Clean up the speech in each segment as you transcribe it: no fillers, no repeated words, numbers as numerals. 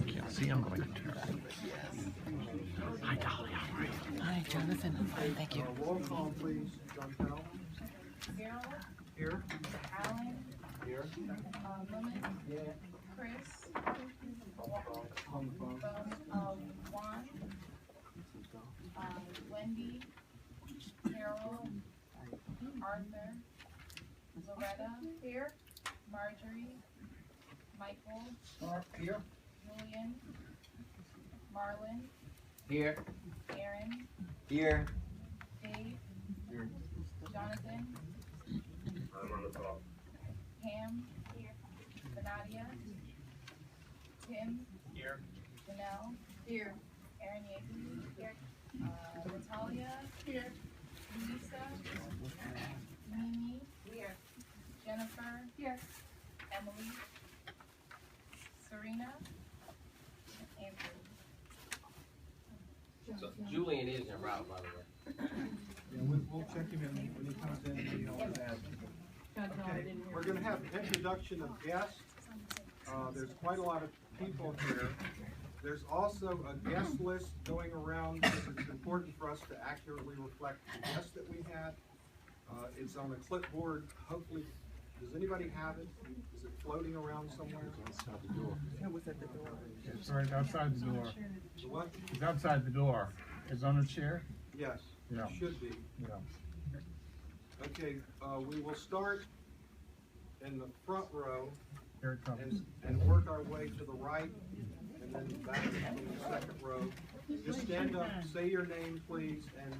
Can't see him, but I can turn. Hi, Dolly. How are you? Hi, Jonathan. I'm fine, thank you. Roll call, please. John Powell. Harold. Here. Alan. Here. Lemon. Yeah. Chris. On the phone. Juan. Wendy. Harold. Arthur. Loretta. Here. Marjorie. Michael. Here. Julian. Marlon. Here. Aaron. Here. Dave. Here. Jonathan. I'm on the call. Pam. Here. Benadia. Tim. Here. Janelle. Here. Aaron Yeager. Here. Natalia. Here. Lisa. Mimi. Here. Jennifer. Here. Emily. Serena. Andrew. So Julian is en route, by the way. Yeah, we'll check him in when he comes in. See how it has. Okay, we're going to have introduction of guests. There's quite a lot of people here. There's also a guest list going around because it's important for us to accurately reflect the guests that we had. It's on a clipboard. Hopefully, does anybody have it? Is it floating around somewhere? Outside the door. It was at the door. It's right outside the door. The what? It's outside the door. It's on a chair? Yes, Yeah. it should be. Yeah. Okay, we will start in the front row Here it comes. and work our way to the right, and then back to the second row. Just stand up, say your name, please, and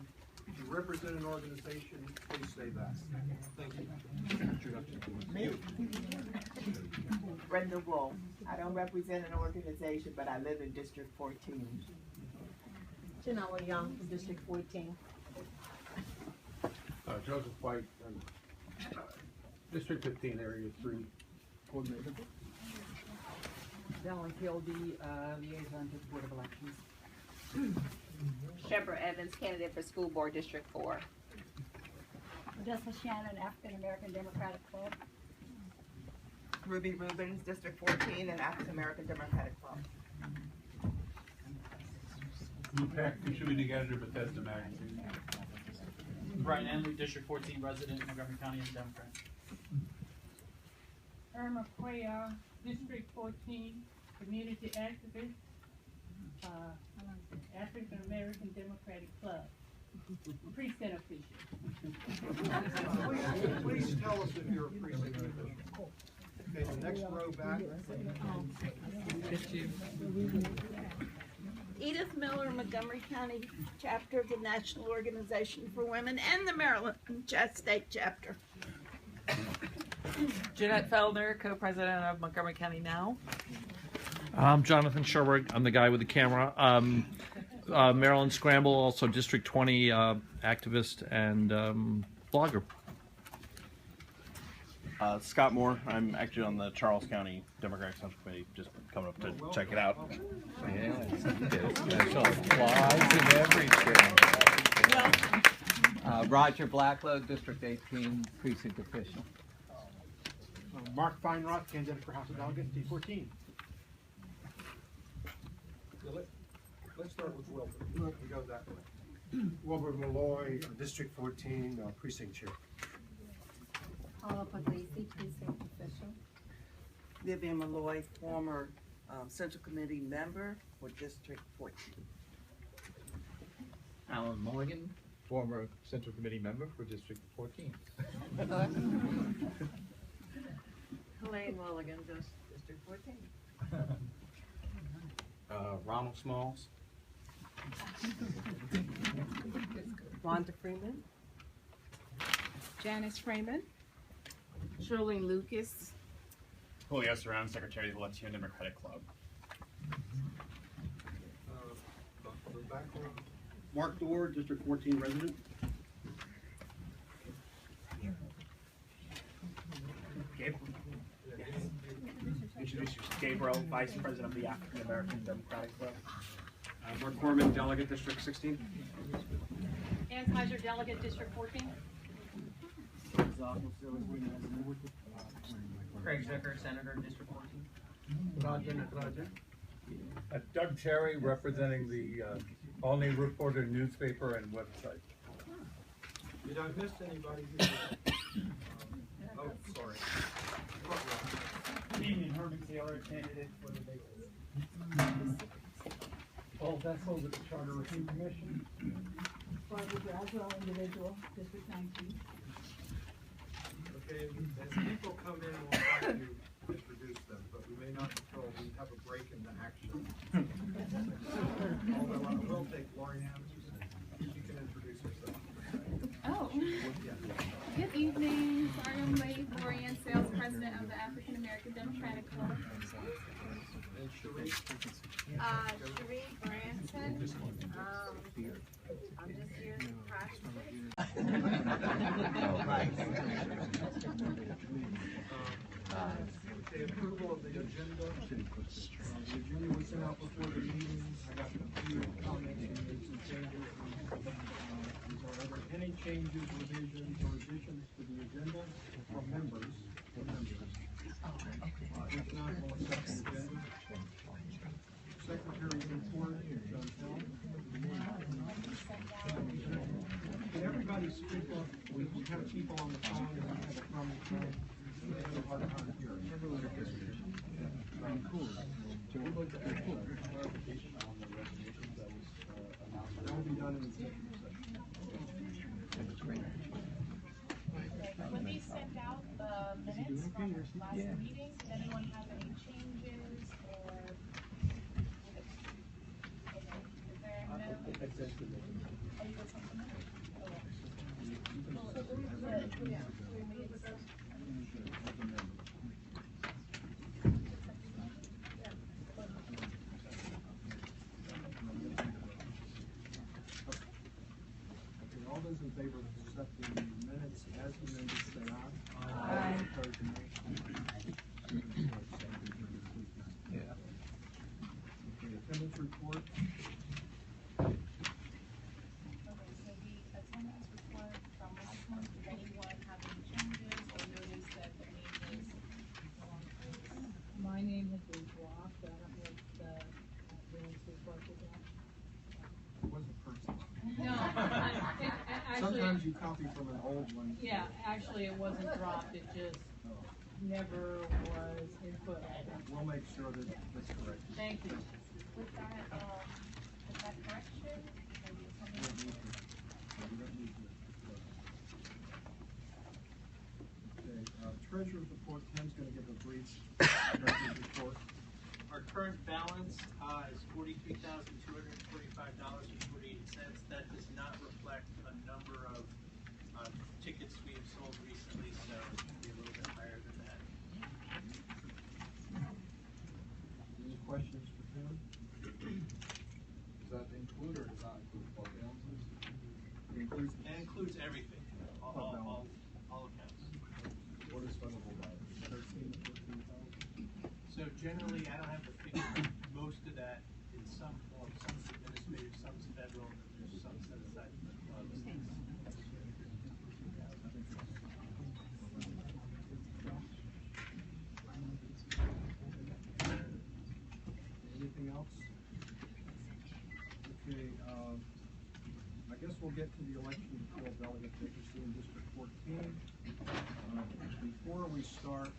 if you represent an organization, please say that. Thank you. Brenda Wolf. I don't represent an organization, but I live in District 14. Janella Young from District 14. Joseph White, District 15, Area 3, coordinator. Valerie Gildy, liaison to the Board of Elections. Shepard Evans, candidate for School Board District 4. Odessa Shannon, African American Democratic Club. Ruby Rubens, District 14, and African American Democratic Club. UPAC contributing editor, Bethesda Magazine. Brian Henley, District 14 resident, Montgomery County, and Democrat. Irma Cuellar, District 14, community activist, African American Democratic Club, precinct official. Please tell us if you're a precinct official. Okay, the next row back. Edith Miller, Montgomery County chapter of the National Organization for Women and the Maryland State chapter. Jeanette Feldner, co-president of Montgomery County Now. I'm Jonathan Sherwood. I'm the guy with the camera. Maryland Scramble, also District 20 activist and blogger. Scott Moore. I'm actually on the Charles County Democratic Central Committee, just coming up to check it out. Yes, special applause and everything. Roger Blacklow, District 18, precinct official. Mark Feinroth, candidate for House of Delegates, D14. Let's start with Wilbur. We go that way. Wilbur Malloy, District 14, precinct chair. Paula Puglisi, precinct official. Vivian Malloy, former Central Committee member for District 14. Alan Morgan, former Central Committee member for District 14. Helene Mulligan, District 14. Ronald Smalls. Rhonda Freeman. Janice Freeman. Shirley Lucas. Julio Serrano, Secretary of the Latino Democratic Club. The back row. Mark Dorr, District 14 resident. Introduce yourself. Gabriel, Vice President of the African American Democratic Club. Mark Corman, Delegate, District 16. Ann Kaiser, Delegate, District 14. Craig Zucker, Senator, District 14. Doug Terry, representing the Albany Reporter newspaper and website. Did I miss anybody here? Oh, sorry. Evening, Herman Taylor, candidate for the vacancy. Paul Vessel with the Charter Review Commission. Barbara Glaswell, individual, District 19. Okay, as people come in, we'll try to introduce them, but we may not until we have a break in the action. Although I will take Lori Anderson. She can introduce herself. Oh, good evening. Sorry I'm late. Lorianne Sales, President of the African American Democratic Club. And Sheree? Sheree Branson, I'm just here to practice. Okay, approval of the agenda. The agenda was sent out before the meeting. I got a few comments and made some changes. Are there any changes, revisions, or additions to the agenda from members? If not, we'll accept the agenda. Secretary's report, John. Can everybody speak up? We have people on the phone and we have a problem with that. We have a hard time hearing. That will be done in executive session. When we sent out the minutes from last meeting, did anyone have any changes or? Is there no? Oh, you got something? Yeah. Okay, all those in favor of accepting the minutes as amended, say aye. Aye. Opposed, nay. Okay, attendance report. Okay, so the attendance report from last month, did anyone have any changes or notice that their name is? My name has been dropped. I don't know if the Williams reflected that. It wasn't personal. No, actually, Sometimes you copy from an old one. yeah, actually it wasn't dropped. It just never was input. We'll make sure that that's correct. Thank you. With that correction, or the attendance? Okay, treasurer's report, Ken's gonna give a brief treasurer's report. Our current balance is $43,245.48. That does not reflect a number of tickets we have sold recently, so it should be a little bit higher than that. Any questions for Ken? Does that include or does not include all balances? It includes. That includes everything, all accounts. What is fundable balance? 13, 14,000? So generally, I don't have the figure, but most of that in some form, some's administrative, some's federal, and there's some set aside for the clubs. Anything else? Okay, I guess we'll get to the election to fill delegate vacancy in District 14. Before we start,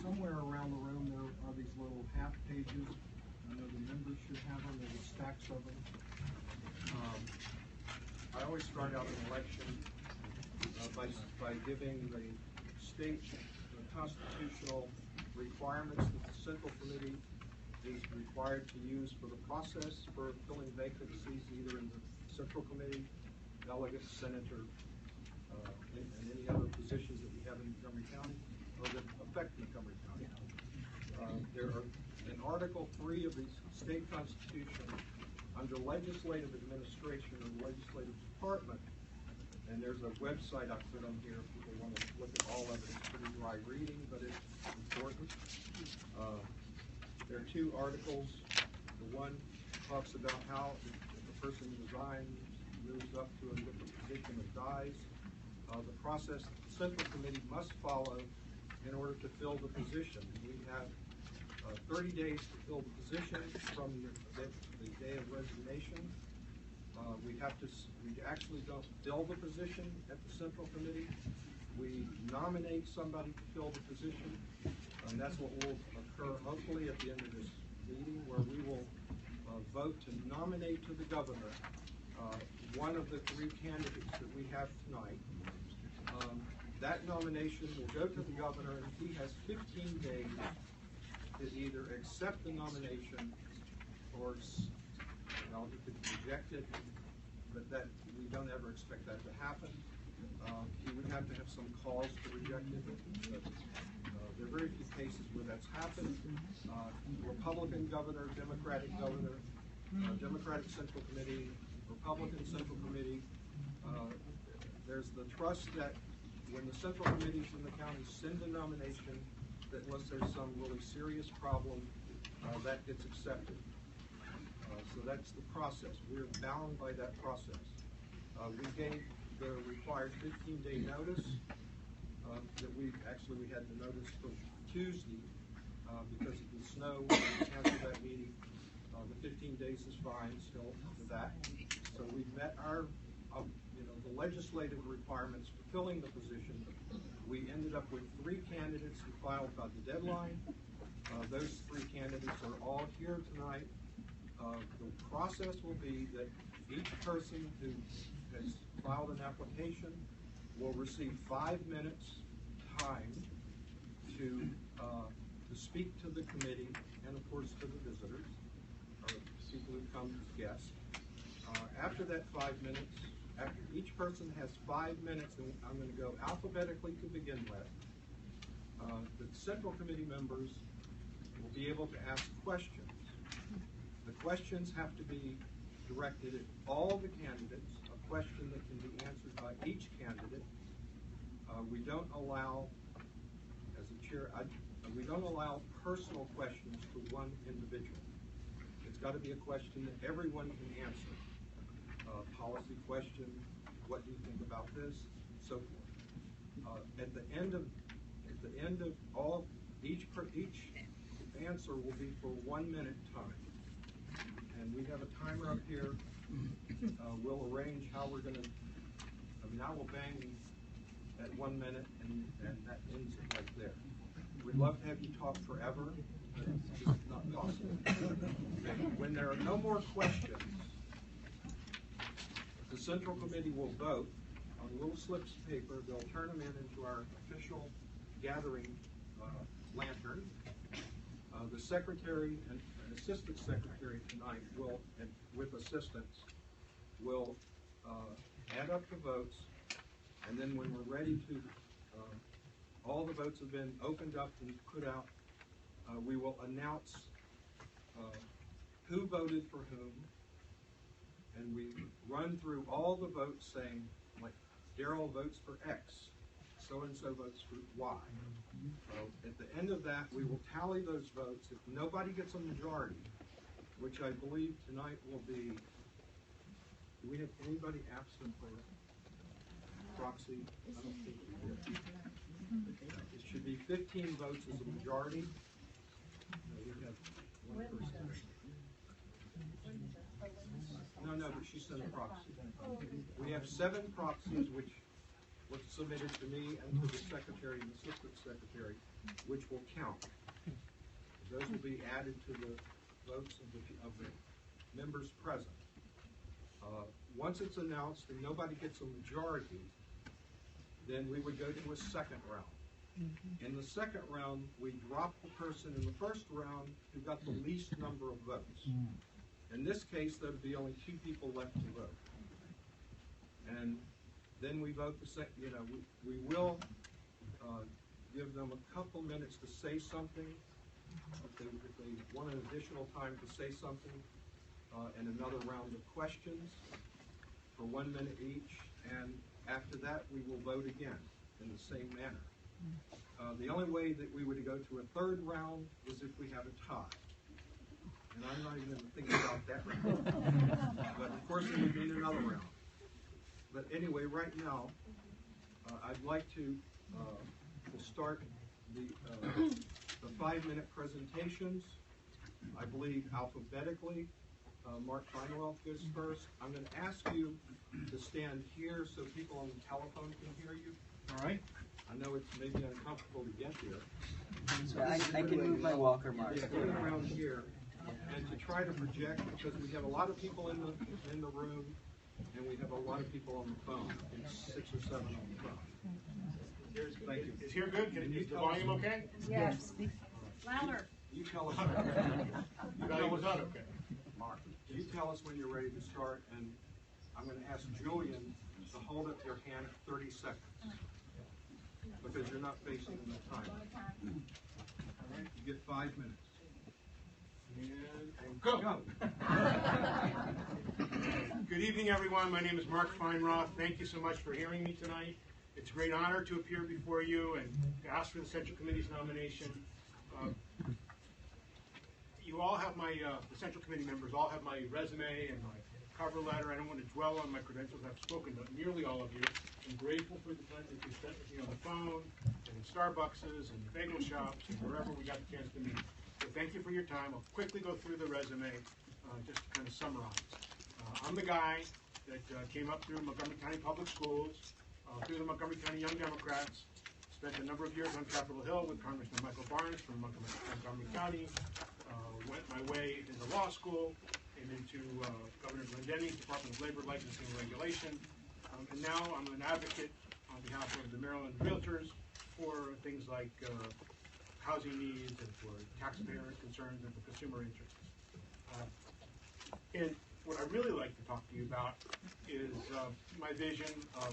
somewhere around the room there are these little half pages. I know the members should have them, there's stacks of them. I always start out an election by giving the state constitutional requirements that the Central Committee is required to use for the process for filling vacancies, either in the Central Committee, delegate, senator, and any other positions that we have in Montgomery County, or that affect Montgomery County. There are, in Article 3 of the state constitution, under legislative administration or legislative department, and there's a website I put on here if people want to look at all of it. It's pretty dry reading, but it's important. There are two articles. The one talks about how if a person resigns, moves up to a different position, or dies, the process the Central Committee must follow in order to fill the position. We have 30 days to fill the position from the day of resignation. We actually don't fill the position at the Central Committee. We nominate somebody to fill the position, and that's what will occur hopefully at the end of this meeting, where we will vote to nominate to the governor one of the 3 candidates that we have tonight. That nomination will go to the governor, and he has 15 days to either accept the nomination or he could reject it, but that we don't ever expect that to happen. He would have to have some cause to reject it. But, there are very few cases where that's happened. Republican governor, Democratic governor, Democratic Central Committee, Republican Central Committee. There's the trust that when the Central Committees in the county send a nomination, that unless there's some really serious problem, that gets accepted. So that's the process. We're bound by that process. We gave the required 15-day notice that we had the notice for Tuesday because of the snow. We canceled that meeting. The 15 days is fine still for that. So we've met our, the legislative requirements for filling the position. We ended up with 3 candidates who filed by the deadline. Those 3 candidates are all here tonight. The process will be that each person who has filed an application will receive 5 minutes time to speak to the committee and of course to the visitors or people who come as guests. After that 5 minutes, after each person has 5 minutes, and I'm going to go alphabetically to begin with, the Central Committee members will be able to ask questions. The questions have to be directed at all the candidates, a question that can be answered by each candidate. We don't allow, as a chair, we don't allow personal questions to one individual. It's got to be a question that everyone can answer. Policy question, what do you think about this, so forth. At the end of all, each answer will be for 1 minute time. And we have a timer up here. We'll arrange how we're going to, I will bang at 1 minute and that ends it right there. We'd love to have you talk forever, but it's just not possible. When there are no more questions, the Central Committee will vote on little slips of paper. They'll turn them into our official gathering lantern. The secretary and assistant secretary tonight will, with assistance, will add up the votes, and then when we're ready to, all the votes have been opened up and put out, we will announce who voted for whom, and we run through all the votes saying, like, Darrell votes for X, so-and-so votes for Y. At the end of that, we will tally those votes. If nobody gets a majority, which I believe tonight will be, do we have anybody absent for proxy? I don't think we do. It should be 15 votes as a majority. We have one person. No, but she sent a proxy. We have 7 proxies which were submitted to me and to the secretary and assistant secretary, which will count. Those will be added to the votes of the members present. Once it's announced and nobody gets a majority, then we would go to a second round. In the second round, we drop the person in the first round who got the least number of votes. In this case, there would be only 2 people left to vote. And then we vote we will give them a couple minutes to say something. If they want an additional time to say something, and another round of questions for 1 minute each. And after that, we will vote again in the same manner. The only way that we would go to a third round is if we have a tie. And I'm not even thinking about that right now. But of course, it would mean another round. But anyway, right now, I'd like to we'll start the the 5-minute presentations, I believe alphabetically. Mark Feinroth goes first. I'm going to ask you to stand here so people on the telephone can hear you. All right. I know it's maybe uncomfortable to get here. I can move my walker, Mark. Yeah, get around here and to try to project, because we have a lot of people in the room and we have a lot of people on the phone, and 6 or 7 on the phone. Thank you. Is here good? Is the volume okay? Yes. Louder. You tell us. The volume was not okay. Mark, you tell us when you're ready to start, and I'm going to ask Julian to hold up your hand 30 seconds, because you're not facing the time. All right, you get 5 minutes. And go. Good evening, everyone. My name is Mark Feinroth. Thank you so much for hearing me tonight. It's a great honor to appear before you and to ask for the Central Committee's nomination. You all have my, the Central Committee members all have my resume and my cover letter. I don't want to dwell on my credentials. I've spoken to nearly all of you. I'm grateful for the time that you spent with me on the phone and in Starbuckses and bagel shops and wherever we got the chance to meet. So thank you for your time. I'll quickly go through the resume, just to kind of summarize. I'm the guy that came up through Montgomery County Public Schools, through the Montgomery County Young Democrats, spent a number of years on Capitol Hill with Congressman Michael Barnes from Montgomery County, went my way into law school and into Governor Glendenny's Department of Labor Licensing and Regulation, and now I'm an advocate on behalf of the Maryland Realtors for things like housing needs and for taxpayer concerns and for consumer interests. And what I really like to talk to you about is my vision of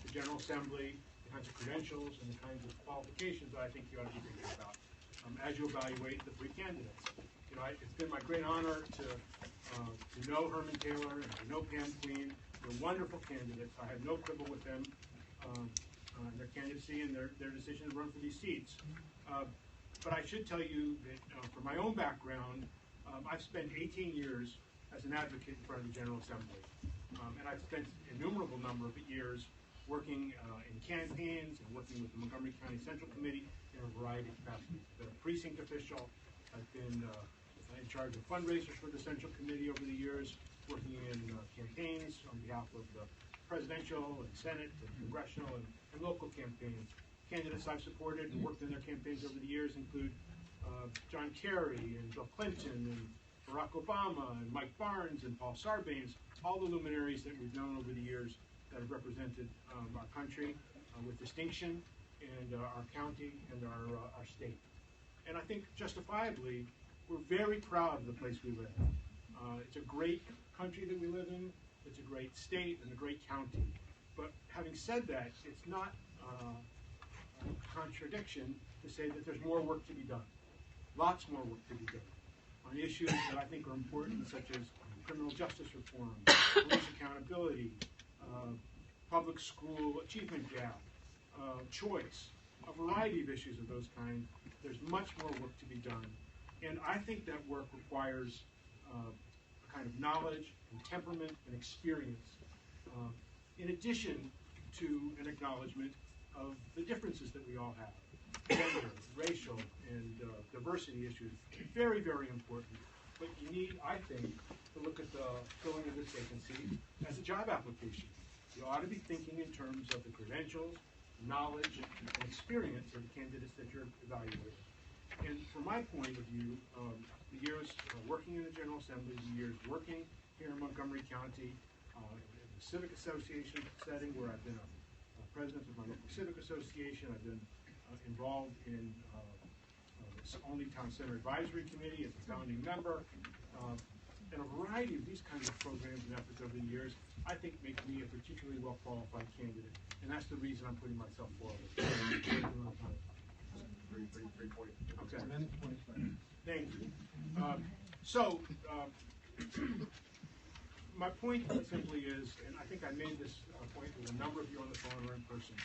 the General Assembly, the kinds of credentials and the kinds of qualifications that I think you ought to be thinking about as you evaluate the 3 candidates. You know, it's been my great honor to know Herman Taylor and to know Pam Queen. They're wonderful candidates. I have no quibble with them, their candidacy and their decision to run for these seats. But I should tell you that from my own background, I've spent 18 years as an advocate in front of the General Assembly. And I've spent an innumerable number of years working in campaigns and working with the Montgomery County Central Committee in a variety of capacities. I've been a precinct official. I've been in charge of fundraisers for the Central Committee over the years, working in campaigns on behalf of the presidential and Senate and congressional and local campaigns. Candidates I've supported and worked in their campaigns over the years include John Kerry and Bill Clinton and Barack Obama and Mike Barnes and Paul Sarbanes, all the luminaries that we've known over the years that have represented our country with distinction, and our county and our state. And I think justifiably, we're very proud of the place we live in. It's a great country that we live in, it's a great state and a great county. But having said that, it's not a contradiction to say that there's more work to be done. Lots more work to be done on issues that I think are important, such as criminal justice reform, police accountability, public school achievement gap, choice, a variety of issues of those kinds. There's much more work to be done. And I think that work requires a kind of knowledge and temperament and experience, in addition to an acknowledgement of the differences that we all have. Gender, racial, and diversity issues, very, very important. But you need, I think, to look at the filling of this vacancy as a job application. You ought to be thinking in terms of the credentials, knowledge, and experience of the candidates that you're evaluating. And from my point of view, the years working in the General Assembly, the years working here in Montgomery County, in the civic association setting where I've been a president of my local civic association, I've been involved in the Only Town Center Advisory Committee as a founding member, and a variety of these kinds of programs and efforts over the years, I think make me a particularly well-qualified candidate. And that's the reason I'm putting myself forward. Okay. Thank you. My point simply is, and I think I made this point with a number of you on the phone or in person,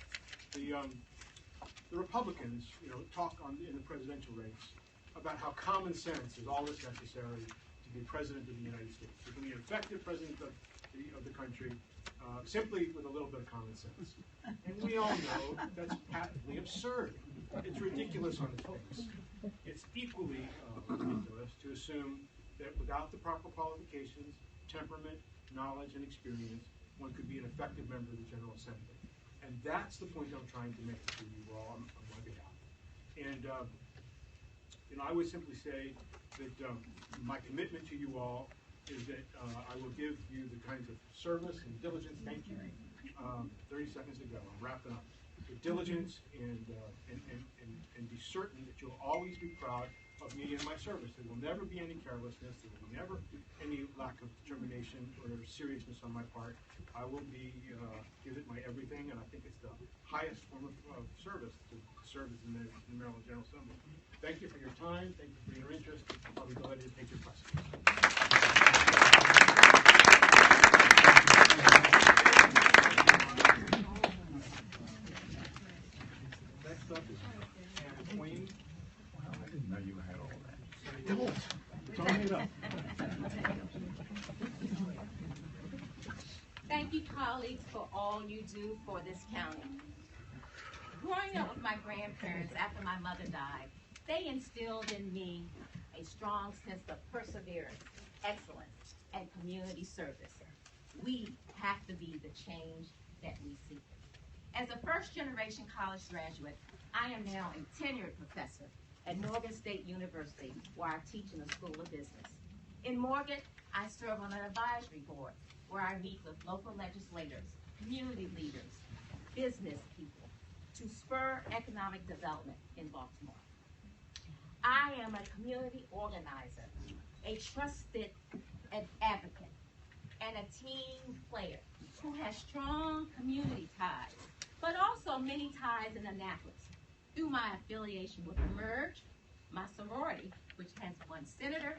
the Republicans, talk in the presidential race about how common sense is all that's necessary to be president of the United States. You can be an effective president of the country simply with a little bit of common sense. And we all know that's patently absurd. it's ridiculous on its face. It's equally ridiculous to assume that without the proper qualifications, temperament, knowledge, and experience, one could be an effective member of the General Assembly. And that's the point I'm trying to make to you all on my behalf. And I would simply say that my commitment to you all is that I will give you the kinds of service and diligence. Thank you. 30 seconds to go. I'm wrapping up. The diligence and be certain that you'll always be proud of me and my service. There will never be any carelessness. There will be never any lack of determination or seriousness on my part. I will give it my everything, and I think it's the highest form of service to serve as in the Maryland General Assembly. Thank you for your time. Thank you for your interest. I'll be delighted to take your questions. Next up is Anna Queen. Wow, I didn't know you had all that. Don't. It's all made up. Thank you, colleagues, for all you do for this county. Growing up with my grandparents after my mother died, they instilled in me a strong sense of perseverance, excellence, and community service. We have to be the change that we seek. As a first-generation college graduate, I am now a tenured professor at Morgan State University, where I teach in the School of Business. In Morgan, I serve on an advisory board where I meet with local legislators, community leaders, business people to spur economic development in Baltimore. I am a community organizer, a trusted advocate, and a team player who has strong community ties, but also many ties in Annapolis through my affiliation with Emerge, my sorority, which has 1 senator,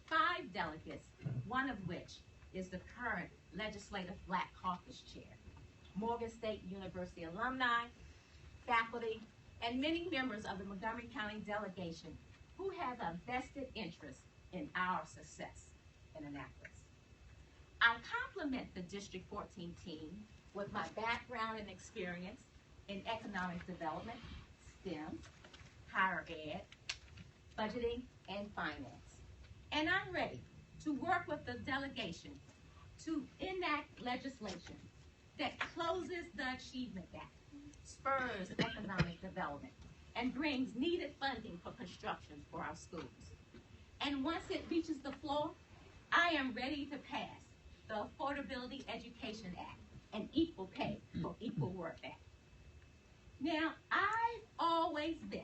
5 delegates, one of which is the current Legislative Black Caucus Chair, Morgan State University alumni, faculty, and many members of the Montgomery County delegation who have a vested interest in our success in Annapolis. I complement the District 14 team with my background and experience in economic development, STEM, higher ed, budgeting, and finance. And I'm ready to work with the delegation to enact legislation that closes the achievement gap, spurs economic development, and brings needed funding for construction for our schools. And once it reaches the floor, I am ready to pass the Affordability Education Act and Equal Pay for Equal Work Act. Now, I've always been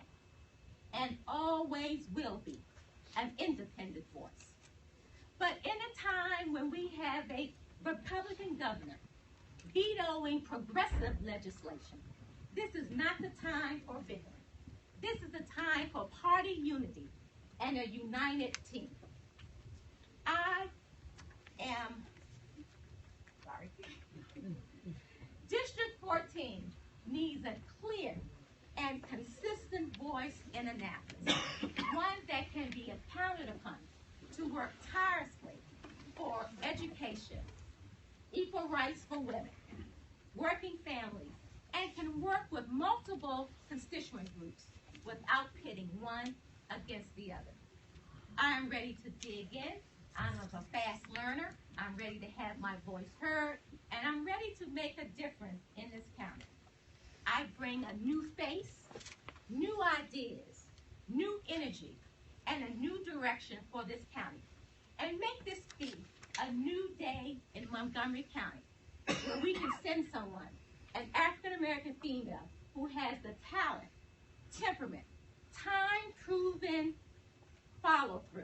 and always will be an independent voice. But in a time when we have a Republican governor vetoing progressive legislation, this is not the time for bickering. This is the time for party unity and a united team. District 14 needs a clear and consistent voice in Annapolis, one that can be counted upon to work tirelessly for education, equal rights for women, working families, and can work with multiple constituent groups without pitting one against the other. I am ready to dig in. I'm a fast learner. I'm ready to have my voice heard, and I'm ready to make a difference in this county. I bring a new face, new ideas, new energy, and a new direction for this county, and make this be a new day in Montgomery County where we can send someone, an African-American female who has the talent, temperament, time-proven follow-through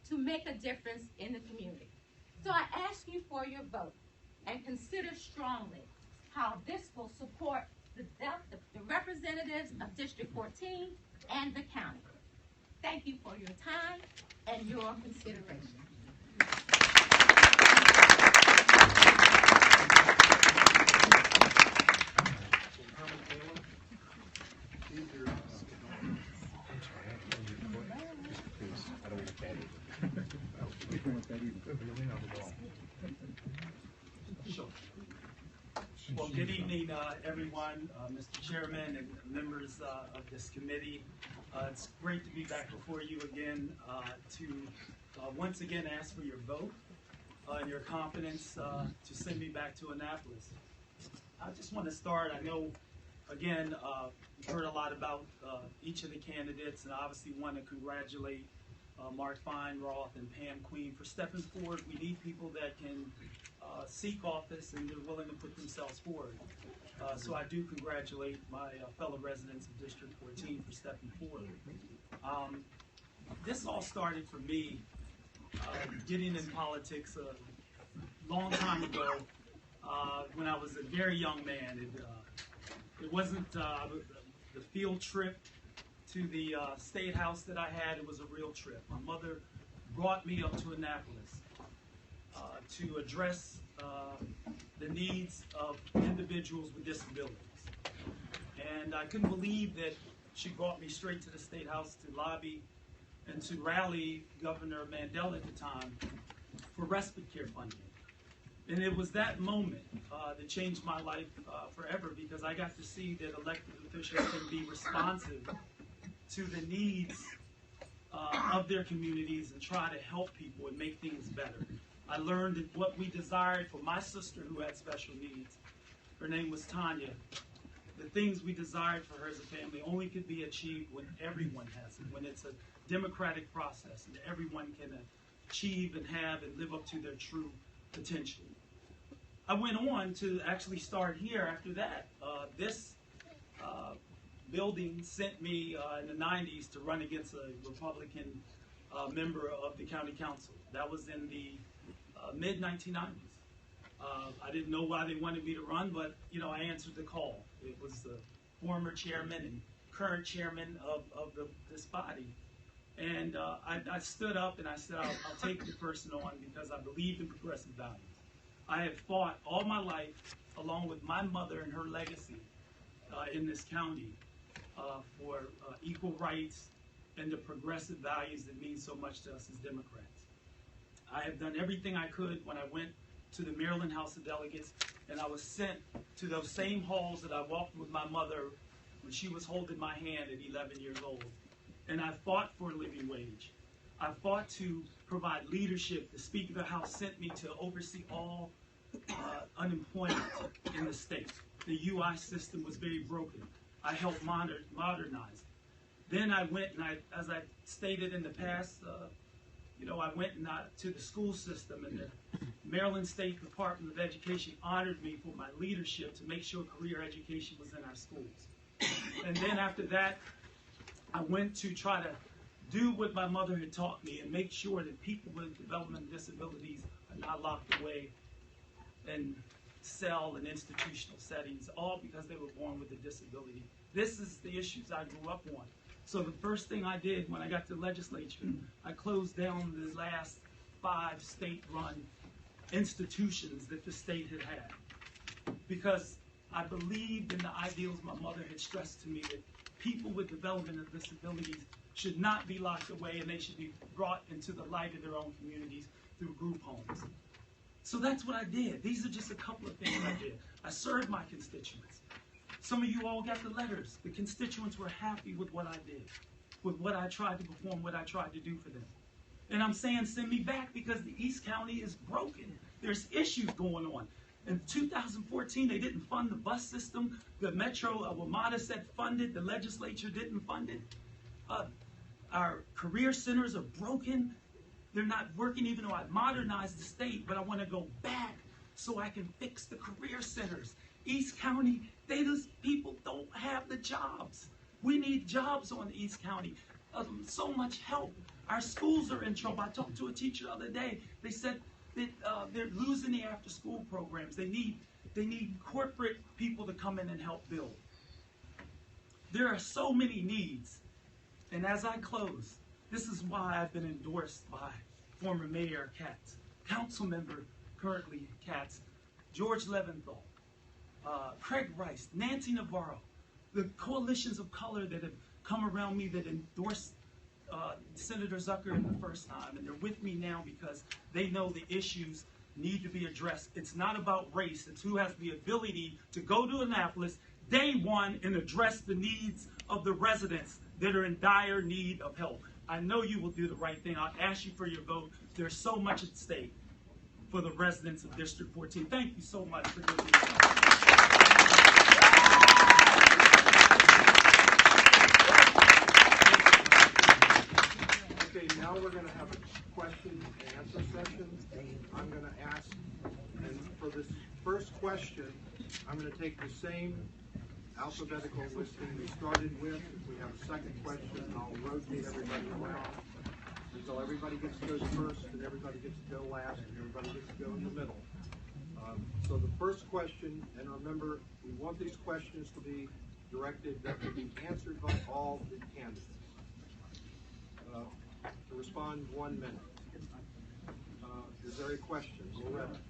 to make a difference in the community. So I ask you for your vote and consider strongly how this will support the representatives of District 14 and the county. Thank you for your time and your consideration. Well, good evening, everyone, Mr. Chairman and members of this committee. It's great to be back before you again to once again ask for your vote and your confidence to send me back to Annapolis. I just want to start, I know, again, we've heard a lot about each of the candidates, and I obviously want to congratulate Mark Feinroth and Pam Queen for stepping forward. We need people that can seek office and they're willing to put themselves forward. So I do congratulate my fellow residents of District 14 for stepping forward. This all started for me getting in politics a long time ago when I was a very young man. It wasn't the field trip to the state house that I had. It was a real trip. My mother brought me up to Annapolis to address the needs of individuals with disabilities. And I couldn't believe that she brought me straight to the State House to lobby and to rally Governor Mandela at the time for respite care funding. And it was that moment that changed my life forever, because I got to see that elected officials can be responsive to the needs of their communities and try to help people and make things better. I learned that what we desired for my sister who had special needs, her name was Tanya, the things we desired for her as a family only could be achieved when everyone has it, when it's a democratic process and everyone can achieve and have and live up to their true potential. I went on to actually start here after that. This building sent me in the 90s to run against a Republican member of the county council. That was in the mid-1990s. I didn't know why they wanted me to run, but I answered the call. It was the former chairman and current chairman of this body. And I stood up and I said, I'll take the person on because I believe in progressive values. I have fought all my life, along with my mother and her legacy in this county, for equal rights and the progressive values that mean so much to us as Democrats. I have done everything I could when I went to the Maryland House of Delegates, and I was sent to those same halls that I walked with my mother when she was holding my hand at 11 years old. And I fought for a living wage. I fought to provide leadership. The Speaker of the House sent me to oversee all unemployment in the state. The UI system was very broken. I helped modernize. Then I went, and as I stated in the past, I went to the school system, and the Maryland State Department of Education honored me for my leadership to make sure career education was in our schools. And then after that, I went to try to do what my mother had taught me and make sure that people with developmental disabilities are not locked away in cell and institutional settings, all because they were born with a disability. This is the issues I grew up on. So the first thing I did when I got to the legislature, I closed down the last 5 state-run institutions that the state had had, because I believed in the ideals my mother had stressed to me, that people with developmental disabilities should not be locked away and they should be brought into the light of their own communities through group homes. So that's what I did. These are just a couple of things I did. I served my constituents. Some of you all got the letters. The constituents were happy with what I did, with what I tried to perform, what I tried to do for them. And I'm saying send me back because the East County is broken. There's issues going on. In 2014, they didn't fund the bus system. The Metro of WMATA said funded. The legislature didn't fund it. Our career centers are broken. They're not working, even though I modernized the state, but I want to go back so I can fix the career centers. East County, those people don't have the jobs. We need jobs on the East County. So much help. Our schools are in trouble. I talked to a teacher the other day. They said that they're losing the after-school programs. They need corporate people to come in and help build. There are so many needs. And as I close, this is why I've been endorsed by former Mayor Katz, council member currently Katz, George Leventhal, Craig Rice, Nancy Navarro, the coalitions of color that have come around me that endorsed Senator Zucker in the first time, and they're with me now because they know the issues need to be addressed. It's not about race. It's who has the ability to go to Annapolis day one and address the needs of the residents that are in dire need of help. I know you will do the right thing. I'll ask you for your vote. There's so much at stake for the residents of District 14. Thank you so much for doing this. Okay, now we're going to have a question and answer session. I'm going to ask, and for this first question, I'm going to take the same alphabetical listing we started with. If we have a second question, I'll rotate everybody around until everybody gets to go first, and everybody gets to go last, and everybody gets to go in the middle. So the first question, and remember, we want these questions to be directed that will be answered by all the candidates. To respond, 1 minute. Is there a question? Loretta.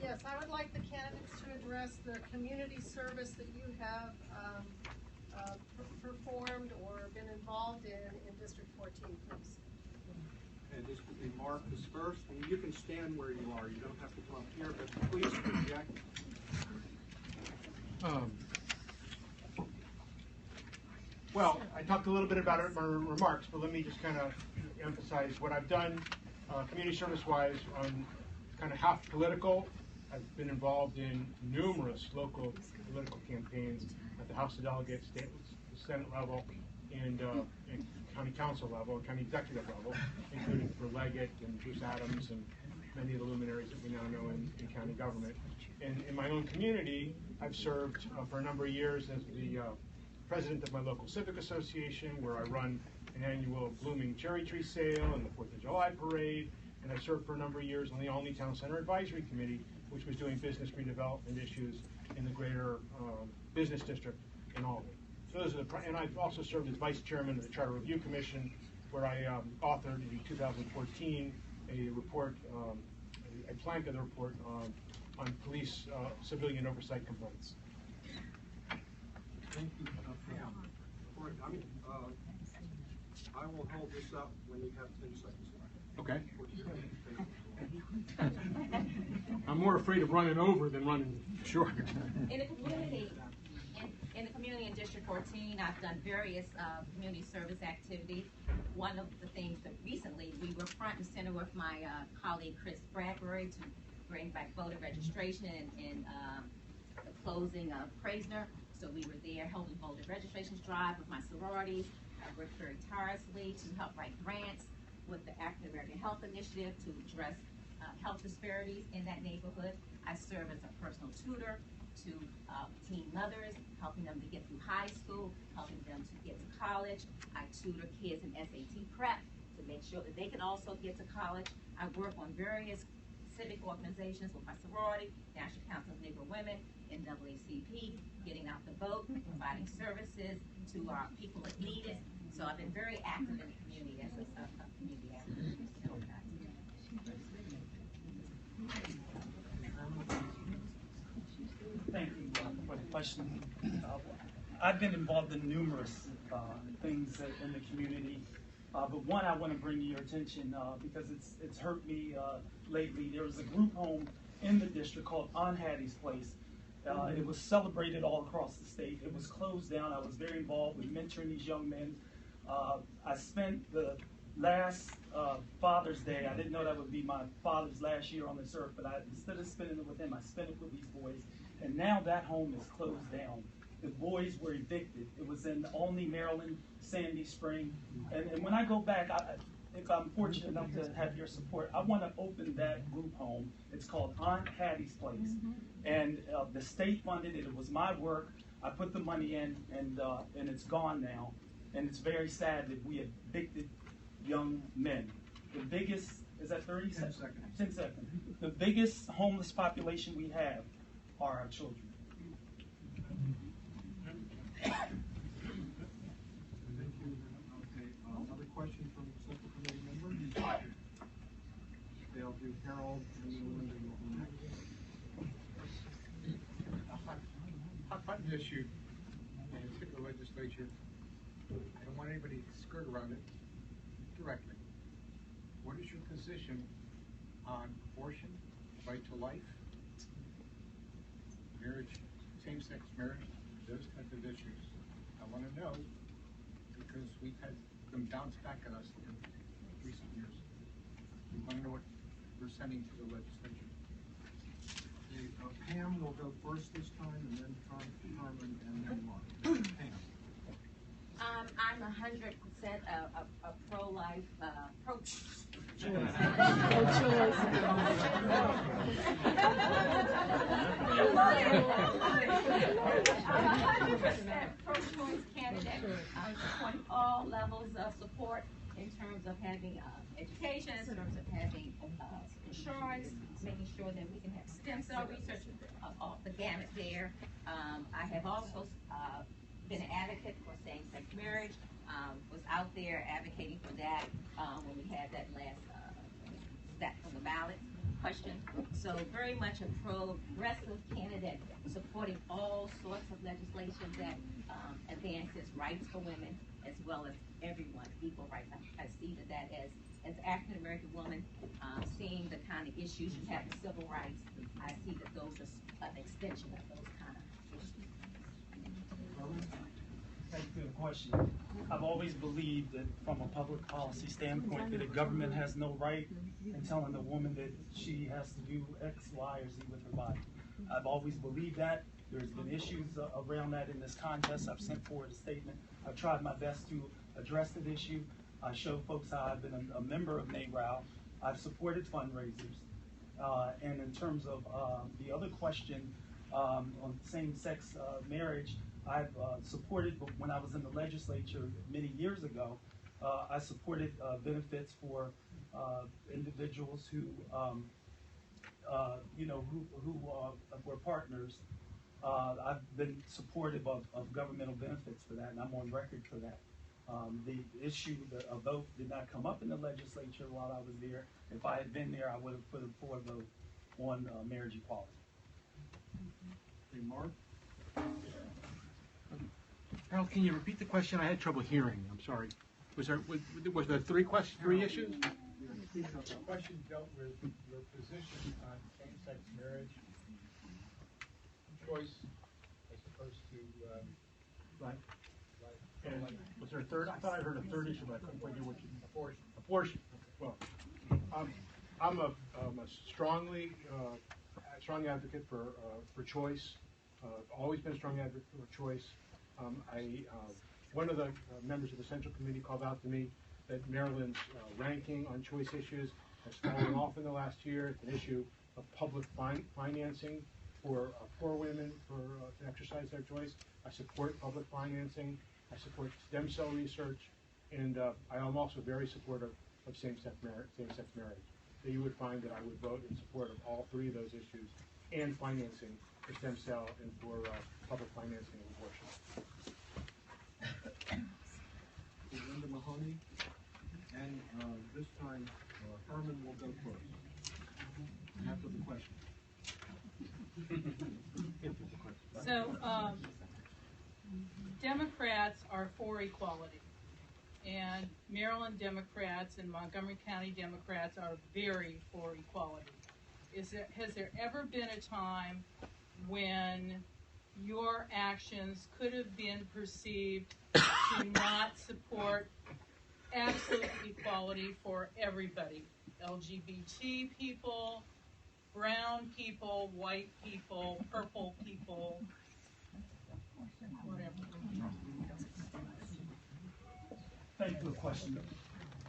Yes, I would like the candidates to address the community service that you have performed or been involved in District 14, please. And this would be marked as first. And you can stand where you are. You don't have to come up here, but please project. Well, I talked a little bit about it in my remarks, but let me just kind of emphasize what I've done community service-wise on kind of half political. I've been involved in numerous local political campaigns at the House of Delegates, the Senate level, and county council level, and county executive level, including for Delegate and Bruce Adams and many of the luminaries that we now know in county government. And in my own community, I've served for a number of years as the president of my local civic association, where I run an annual blooming cherry tree sale and the 4th of July parade. And I served for a number of years on the Albany Town Center Advisory Committee, which was doing business redevelopment issues in the greater business district in Albany. So those are and I've also served as vice chairman of the Charter Review Commission, where I authored in 2014 a report, a plank of the report on police civilian oversight complaints. Thank you. I will hold this up when you have 10 seconds. Okay. I'm more afraid of running over than running short. In the community, in the community in District 14, I've done various community service activities. One of the things that recently we were front and center with my colleague Chris Bradbury to bring back voter registration and the closing of Praisner. So we were there holding voter registrations drive with my sororities. I worked very tirelessly to help write grants with the African American Health Initiative to address health disparities in that neighborhood. I serve as a personal tutor to teen mothers, helping them to get through high school, helping them to get to college. I tutor kids in SAT prep to make sure that they can also get to college. I work on various civic organizations with my sorority, National Council of Negro Women, NAACP, getting out the vote, providing services to our people that need it. So I've been very active in the community as a community activist. Thank you for the question. I've been involved in numerous things in the community, but one I want to bring to your attention because it's hurt me lately. There was a group home in the district called On Hattie's Place. It was celebrated all across the state. It was closed down. I was very involved with mentoring these young men. I spent the last Father's Day, I didn't know that would be my father's last year on this earth, but instead of spending it with him, I spent it with these boys. And now that home is closed down. The boys were evicted. It was in Albany, Maryland, Sandy Spring. And when I go back, if I'm fortunate enough to have your support, I want to open that group home. It's called Aunt Hattie's Place. And the state funded it. It was my work. I put the money in, and it's gone now. And it's very sad that we evicted young men. The biggest, is that 30 seconds? 10 seconds. The biggest homeless population we have are our children. Thank you. Okay, another question from Central Committee member. They'll do Harold and then Linda next. Hot button issue in a particular legislature. I don't want anybody to skirt around it directly. What is your position on abortion right to life, marriage, same-sex marriage, those kinds of issues. I want to know, because we've had them bounce back at us in recent years. We want to know what we're sending to the legislature. Okay, Pam will go first this time, and then Carmen, and then Mark. Pam. I'm 100% a pro-life, pro-choice. Pro-choice candidate, supporting all levels of support in terms of having education, in terms of having insurance, making sure that we can have stem cell research, off the gamut there. I have also been an advocate for same-sex marriage, was out there advocating for that when we had that last step on the ballot question. So very much a progressive candidate supporting all sorts of legislation that advances rights for women as well as everyone, equal rights. I see that as an African American woman, seeing the kind of issues you have with civil rights, I see that those are an extension of those kind of issues. Thank you for the question. I've always believed that from a public policy standpoint that a government has no right in telling a woman that she has to do X, Y, or Z with her body. I've always believed that. There's been issues around that in this contest. I've sent forward a statement. I've tried my best to address the issue. I show folks how I've been a member of NARAL. I've supported fundraisers. And in terms of the other question on same-sex marriage, I've supported, when I was in the legislature many years ago, I supported benefits for individuals who, who were partners. I've been supportive of governmental benefits for that, and I'm on record for that. The issue, a vote did not come up in the legislature while I was there. If I had been there, I would have put a forward vote on marriage equality. Okay, Mark? Harold, can you repeat the question? I had trouble hearing. I'm sorry. Was there three issues? The question dealt with your position on same-sex marriage choice as opposed to Right. and Was there a third? I thought I heard a third issue, but I couldn't quite hear what you abortion. Abortion. Well, I'm a strong advocate for choice. Always been a strong advocate for choice. One of the members of the Central Committee called out to me that Maryland's ranking on choice issues has fallen off in the last year. It's an issue of public financing for women to exercise their choice. I support public financing. I support stem cell research, and I am also very supportive of same-sex marriage. So you would find that I would vote in support of all three of those issues and financing for stem cell and for public financing of abortion. Linda Mahoney, and this time Herman will go first after the question. So, Democrats are for equality, and Maryland Democrats and Montgomery County Democrats are very for equality. Has there ever been a time when your actions could have been perceived to not support absolute equality for everybody? LGBT people, brown people, white people, purple people, whatever. Thank you for the question.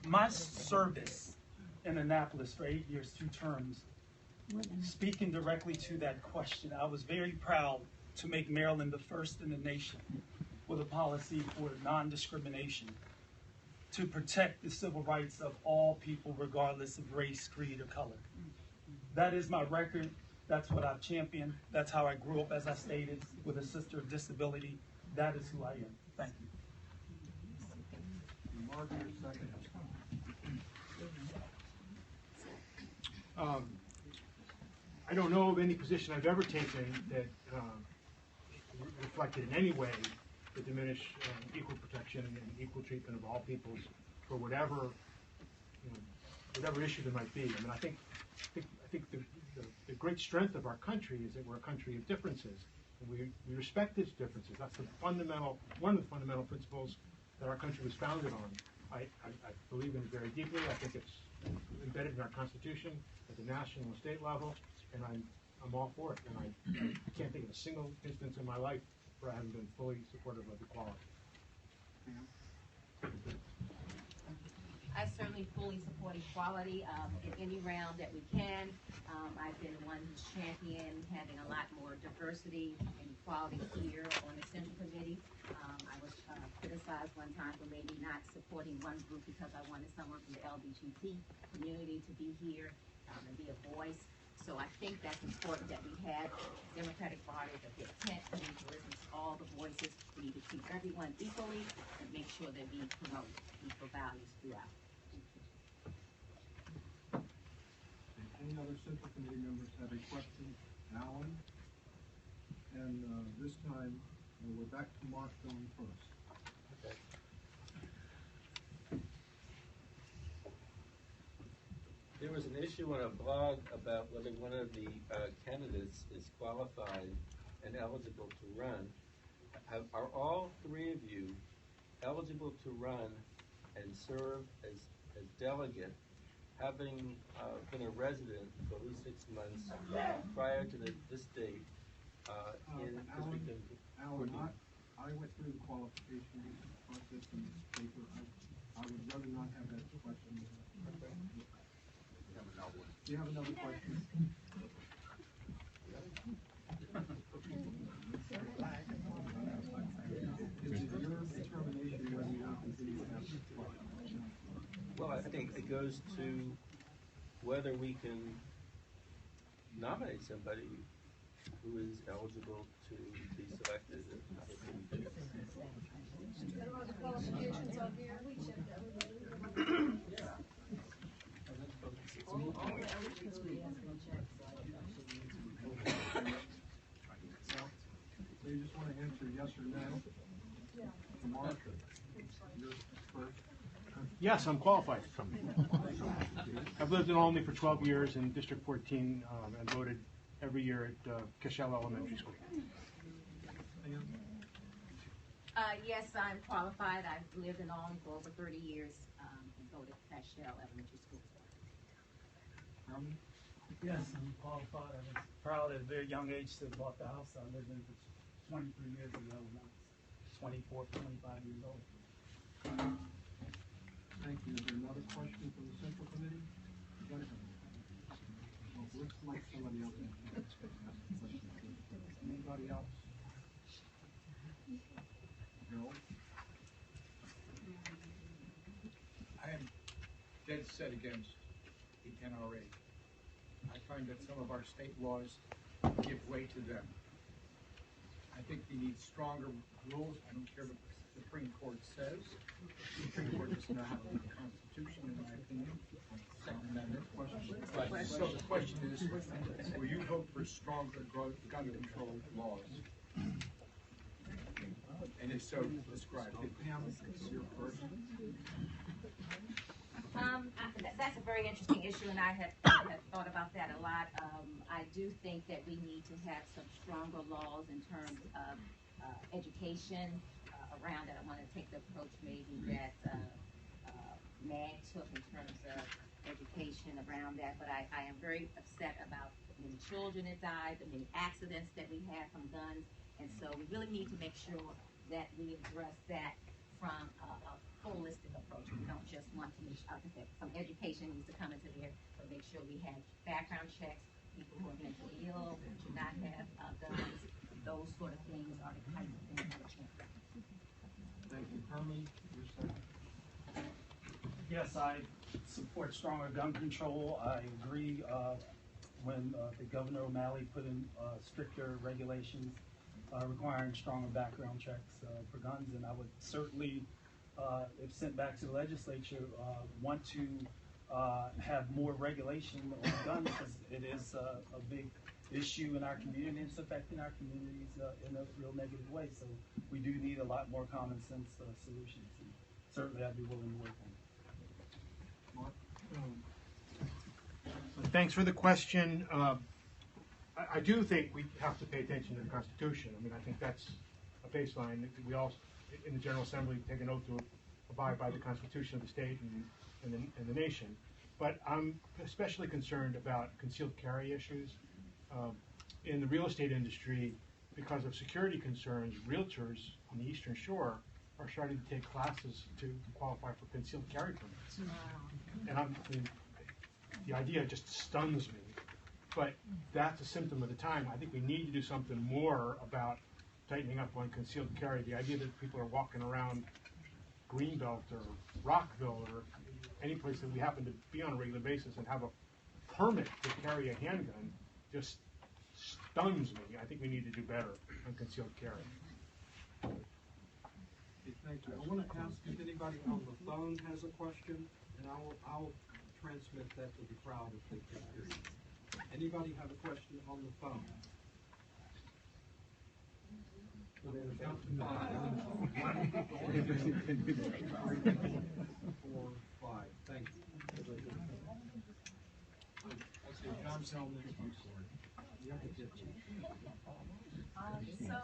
My service in Annapolis for 8 years, 2 terms, speaking directly to that question, I was very proud to make Maryland the first in the nation with a policy for non-discrimination to protect the civil rights of all people regardless of race, creed, or color. That is my record. That's what I've championed. That's how I grew up, as I stated, with a sister with disability. That is who I am. Thank you. Margaret, second. I don't know of any position I've ever taken that reflected in any way to diminish equal protection and equal treatment of all peoples for whatever issue there might be. I mean, I think I think the great strength of our country is that we're a country of differences. And we respect these differences. That's one of the fundamental principles that our country was founded on. I believe in it very deeply. I think it's embedded in our Constitution at the national and state level, and I'm all for it. And I can't think of a single instance in my life where I haven't been fully supportive of equality. I certainly fully support equality in any realm that we can. I've been one who's championed having a lot more diversity and equality here on the Central Committee. I was criticized one time for maybe not supporting one group because I wanted someone from the LGBT community to be here and be a voice. So I think that's important that we have Democratic bodies that get intent to listen to all the voices. We need to treat everyone equally and make sure that we promote equal values throughout. Any other Central Committee members have a question? Alan? And this time, we're back to Mark going first. Okay. There was an issue on a blog about whether one of the candidates is qualified and eligible to run. Are all three of you eligible to run and serve as delegate, having been a resident for at least 6 months prior to this date in District Alan, I went through the qualification process in this paper. I would rather not have that question. Okay. Do you have another question? Is it your determination whether you want to continue to have this question? Well, I think it goes to whether we can nominate somebody who is eligible to be selected. There are the qualifications on here. So you just want to answer yes or no? Mark, you're first. Yes, I'm qualified to come. I've lived in Albany for 12 years in District 14 and voted every year at Cashel Elementary School. Yes, I'm qualified. I've lived in Albany for over 30 years and voted at Cashel Elementary School. Yes, I'm qualified. I was proud at a very young age to have bought the house I lived in for 23 years ago when I was 24, 25 years old. Thank you. Is there another question from the Central Committee? Well, let's let somebody else ask the question. Anybody else? No? I am dead set against the NRA. I find that some of our state laws give way to them. I think we need stronger rules. I don't care what the Supreme Court says. The Supreme Court does not have the Constitution, in my opinion. Second Amendment. So the question is, will you vote for stronger gun control laws? And if so, describe it. Your first. That's a very interesting issue, and I have thought about that a lot. I do think that we need to have some stronger laws in terms of education around it. I want to take the approach maybe that MAG took in terms of education around that, but I am very upset about the many children that died, the many accidents that we had from guns, and so we really need to make sure that we address that from a holistic approach. We don't just want to make sure, like I said, some education needs to come into there, but make sure we have background checks, people who are mentally ill, who should not have guns. Those sort of things are the kinds of things that change. Thank you. Herman, your second. Yes, I support stronger gun control. I agree when the Governor O'Malley put in stricter regulations requiring stronger background checks for guns, and I would certainly, if sent back to the legislature, want to have more regulation on guns, because it is a big issue in our community. It's affecting our communities in a real negative way. So we do need a lot more common sense solutions. And certainly, I'd be willing to work on it. Thank Thanks for the question. I do think we have to pay attention to the Constitution. I mean, I think that's a baseline. We all, in the General Assembly, take an oath to abide by the Constitution of the state and the nation. But I'm especially concerned about concealed carry issues. In the real estate industry, because of security concerns, realtors on the Eastern Shore are starting to take classes to qualify for concealed carry permits. And I mean, the idea just stuns me. But that's a symptom of the time. I think we need to do something more about tightening up on concealed carry. The idea that people are walking around Greenbelt or Rockville or any place that we happen to be on a regular basis and have a permit to carry a handgun just stuns me. I think we need to do better on concealed carry. Thank you. I want to ask if anybody on the phone has a question, and I'll transmit that to the crowd if they can hear you. Anybody have a question on the phone? 4, 5. Thank you. Let's see, John Selman. So,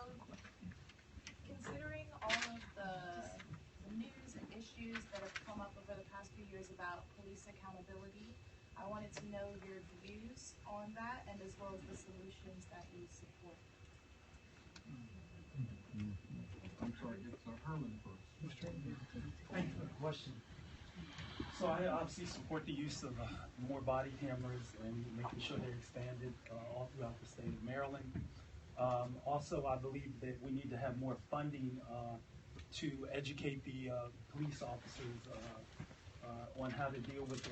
considering all of the news and issues that have come up over the past few years about police accountability, I wanted to know your views on that and as well as the solutions that you support. I'm sorry, it's Herman first. Thank you for the question. So I obviously support the use of more body cameras and making sure they're expanded all throughout the state of Maryland. Also, I believe that we need to have more funding to educate the police officers on how to deal with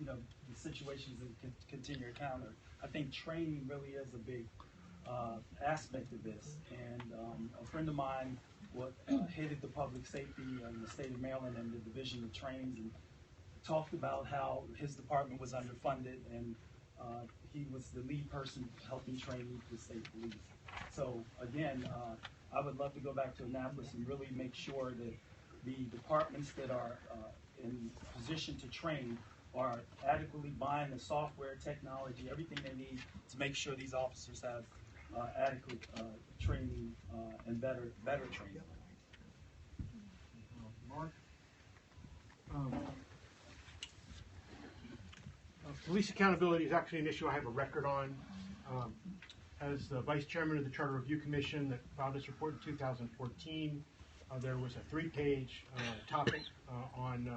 the situations that can continue to encounter. I think training really is a big aspect of this. And a friend of mine headed the public safety in the state of Maryland and the Division of Trains, and talked about how his department was underfunded, and he was the lead person helping train the state police. So again, I would love to go back to Annapolis and really make sure that the departments that are in position to train are adequately buying the software, technology, everything they need to make sure these officers have adequate training and better training. Mark? Police accountability is actually an issue I have a record on. As the Vice Chairman of the Charter Review Commission that filed this report in 2014, there was a 3-page topic on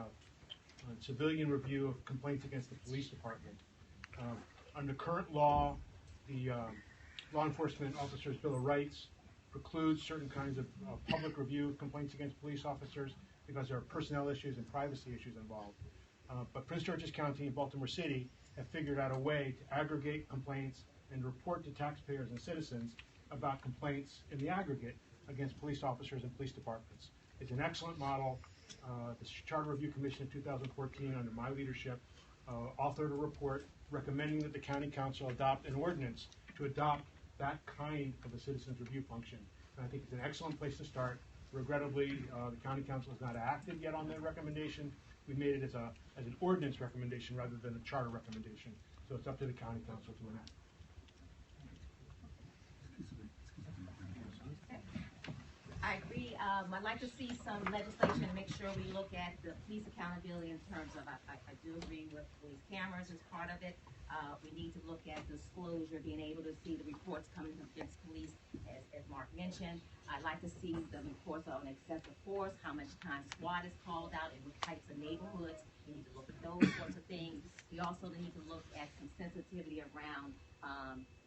civilian review of complaints against the police department. Under current law, the Law Enforcement Officers' Bill of Rights precludes certain kinds of public review of complaints against police officers because there are personnel issues and privacy issues involved. But Prince George's County and Baltimore City have figured out a way to aggregate complaints and report to taxpayers and citizens about complaints in the aggregate against police officers and police departments. It's an excellent model. The Charter Review Commission in 2014, under my leadership, authored a report recommending that the County Council adopt an ordinance to adopt that kind of a citizens review function. And I think it's an excellent place to start. Regrettably, the County Council has not acted yet on that recommendation. We made it as an ordinance recommendation rather than a charter recommendation. So it's up to the County Council to enact. I agree. I'd like to see some legislation to make sure we look at the police accountability in terms of, I do agree with police cameras as part of it. We need to look at disclosure, being able to see the reports coming against police, as Mark mentioned. I'd like to see the reports on excessive force, how much time SWAT is called out, and what types of neighborhoods. We need to look at those sorts of things. We also need to look at some sensitivity around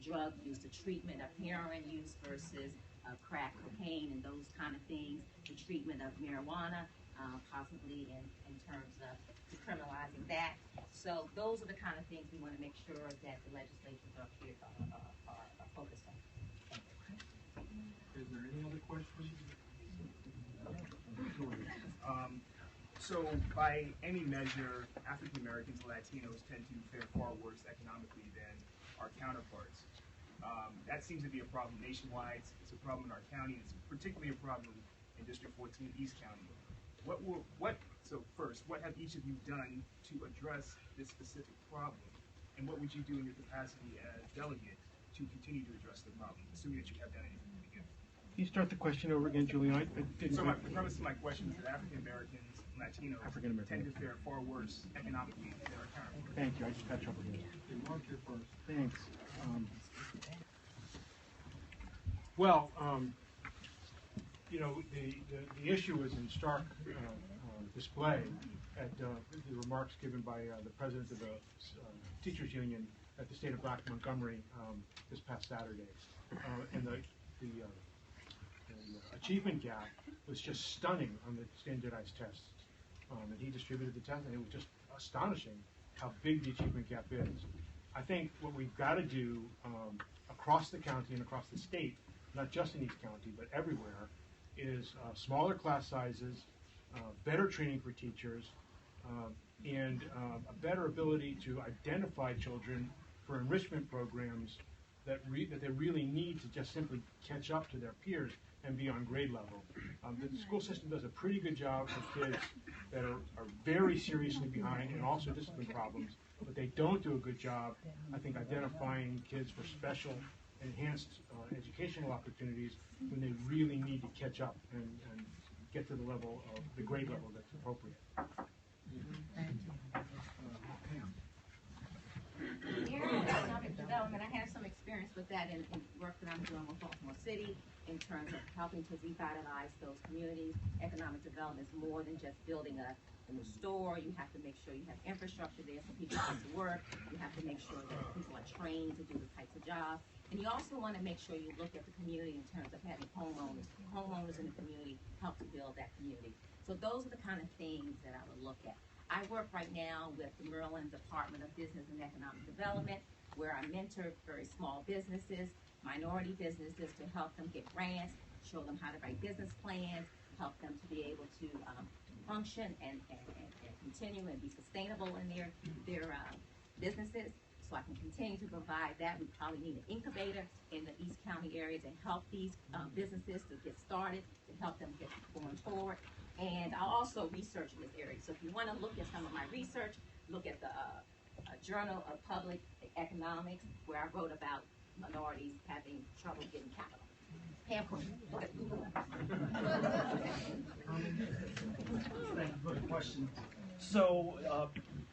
drug use, the treatment of heroin use versus crack cocaine and those kind of things, the treatment of marijuana, possibly in terms of decriminalizing that. So those are the kind of things we want to make sure that the legislations are focused on. Is there any other questions? So by any measure, African Americans and Latinos tend to fare far worse economically than our counterparts. That seems to be a problem nationwide. It's a problem in our county. It's particularly a problem in District 14, East County. So first, what have each of you done to address this specific problem? And what would you do in your capacity as delegate to continue to address the problem, assuming that you have done anything to begin with? Can you start the question over again, Julian? I didn't So the premise of my question is that African Americans, Latinos, tend to fare far worse economically than our counterparts. Thank you. I just got trouble here. Mark, you're first. Thanks. The issue is in stark display at the remarks given by the president of the teachers union at the State of Black Montgomery this past Saturday, and the achievement gap was just stunning on the standardized tests. And he distributed the test, and it was just astonishing how big the achievement gap is. I think what we've got to do across the county and across the state, not just in East County, but everywhere, is smaller class sizes, better training for teachers, and a better ability to identify children for enrichment programs that they really need to just simply catch up to their peers and be on grade level. The school system does a pretty good job for kids that are very seriously behind and also discipline problems, but they don't do a good job, I think, identifying kids for special enhanced educational opportunities when they really need to catch up and get to the level of the grade level that's appropriate. Area of economic development, I have some experience with that in work that I'm doing with Baltimore City in terms of helping to revitalize those communities. Economic development is more than just building a new store. You have to make sure you have infrastructure there so people come to work. You have to make sure that people are trained to do the types of jobs. And you also want to make sure you look at the community in terms of having homeowners. Homeowners in the community help to build that community. So those are the kind of things that I would look at. I work right now with the Maryland Department of Business and Economic Development, where I mentor very small businesses, minority businesses, to help them get grants, show them how to write business plans, help them to be able to function and continue and be sustainable in their businesses. So I can continue to provide that. We probably need an incubator in the East County area to help these businesses to get started, to help them get going forward. And I'll also research in this area. So if you want to look at some of my research, look at the Journal of Public Economics, where I wrote about minorities having trouble getting capital. Pam, look at Google. Thank you for the question. So,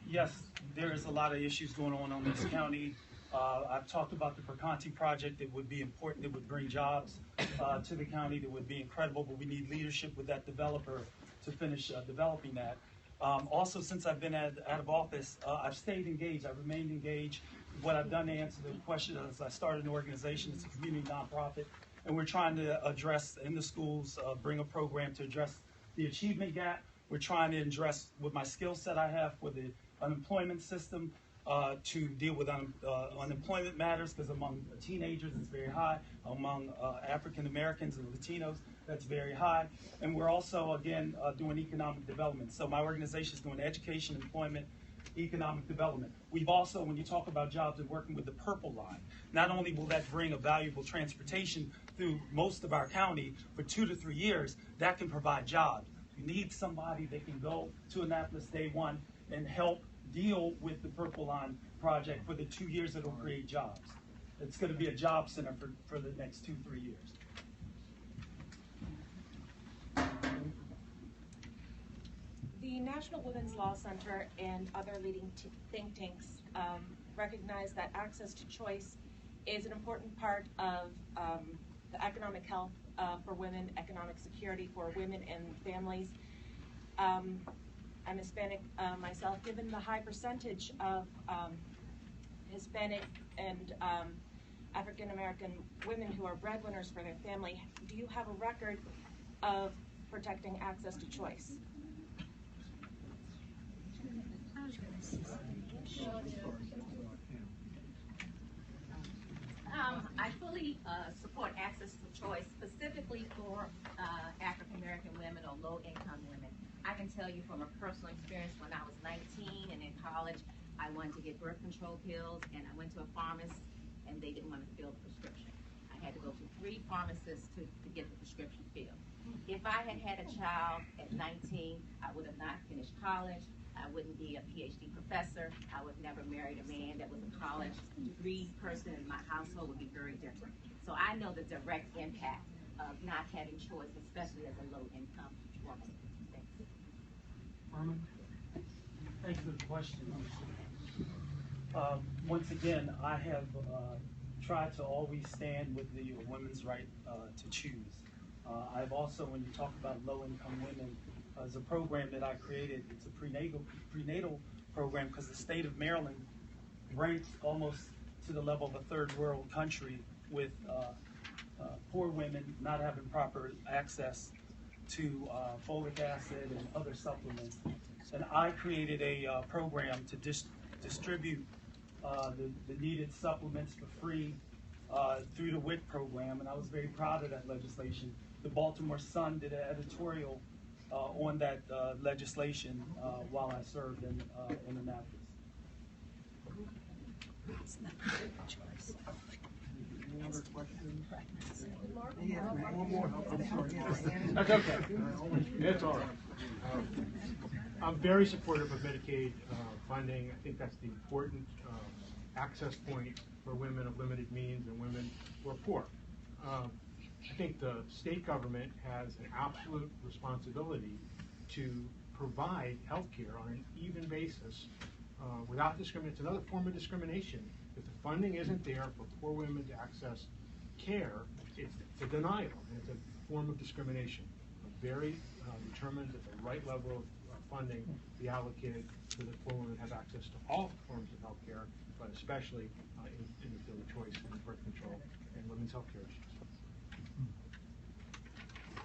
yes, there is a lot of issues going on in this county. I've talked about the Perconti project. It would be important. It would bring jobs to the county. That would be incredible, but we need leadership with that developer to finish developing that. Also, since I've been out of office, I've stayed engaged. I've remained engaged. What I've done to answer the question is I started an organization. It's a community nonprofit, and we're trying to address in the schools, bring a program to address the achievement gap. We're trying to address with my skill set I have for the unemployment system to deal with unemployment matters, because among teenagers it's very high, among African Americans and Latinos that's very high, and we're also again doing economic development. So my organization is doing education, employment, economic development. We've also, when you talk about jobs, and working with the Purple Line. Not only will that bring a valuable transportation through most of our county for 2 to 3 years, that can provide jobs. You need somebody that can go to Annapolis day one and help deal with the Purple Line project for the 2 years it'll create jobs. It's going to be a job center for the next 2-3 years. The National Women's Law Center and other leading think tanks recognize that access to choice is an important part of the economic health for women, economic security for women and families. I'm Hispanic myself. Given the high percentage of Hispanic and African American women who are breadwinners for their family, do you have a record of protecting access to choice? I fully support access to choice, specifically for African American women or low-income women. I can tell you from a personal experience, when I was 19 and in college, I wanted to get birth control pills, and I went to a pharmacist, and they didn't want to fill the prescription. I had to go to 3 pharmacists to get the prescription filled. If I had had a child at 19, I would have not finished college. I wouldn't be a PhD professor. I would never married a man that was a college college degree person in my household would be very different. So I know the direct impact of not having choice, especially as a low-income woman. Herman? Thank you for the question. Once again, I have tried to always stand with the women's right to choose. I've also, when you talk about low-income women, as a program that I created, it's a prenatal program because the state of Maryland ranks almost to the level of a third world country with poor women not having proper access to folic acid and other supplements. And I created a program to distribute the needed supplements for free through the WIC program, and I was very proud of that legislation. The Baltimore Sun did an editorial on that legislation while I served in Annapolis. Any other questions? One more. I'm sorry. That's okay. It's all right. I'm very supportive of Medicaid funding. I think that's the important access point for women of limited means and women who are poor. I think the state government has an absolute responsibility to provide health care on an even basis without discrimination. It's another form of discrimination. If the funding isn't there for poor women to access care, it's a denial, and it's a form of discrimination. I'm very determined that the right level of funding be allocated so that poor women have access to all forms of health care, but especially in the field of choice and birth control and women's health care issues.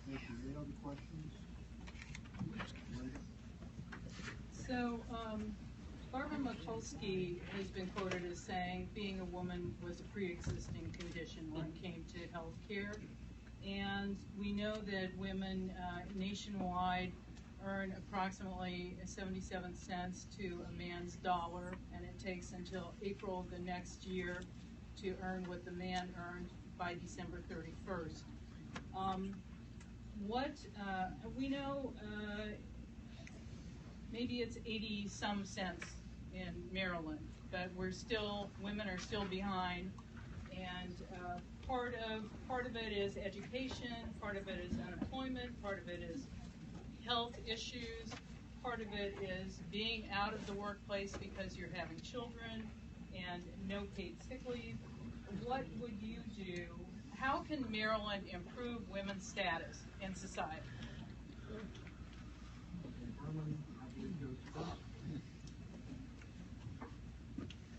Thank you. Any other questions? So, Barbara Mikulski has been quoted as saying being a woman was a pre-existing condition when it came to health care. And we know that women nationwide earn approximately 77 cents to a man's dollar, and it takes until April of the next year to earn what the man earned by December 31st. We know maybe it's 80 some cents in Maryland, but women are still behind, and part of it is education, part of it is unemployment, part of it is health issues, part of it is being out of the workplace because you're having children and no paid sick leave. What would you do? How can Maryland improve women's status in society?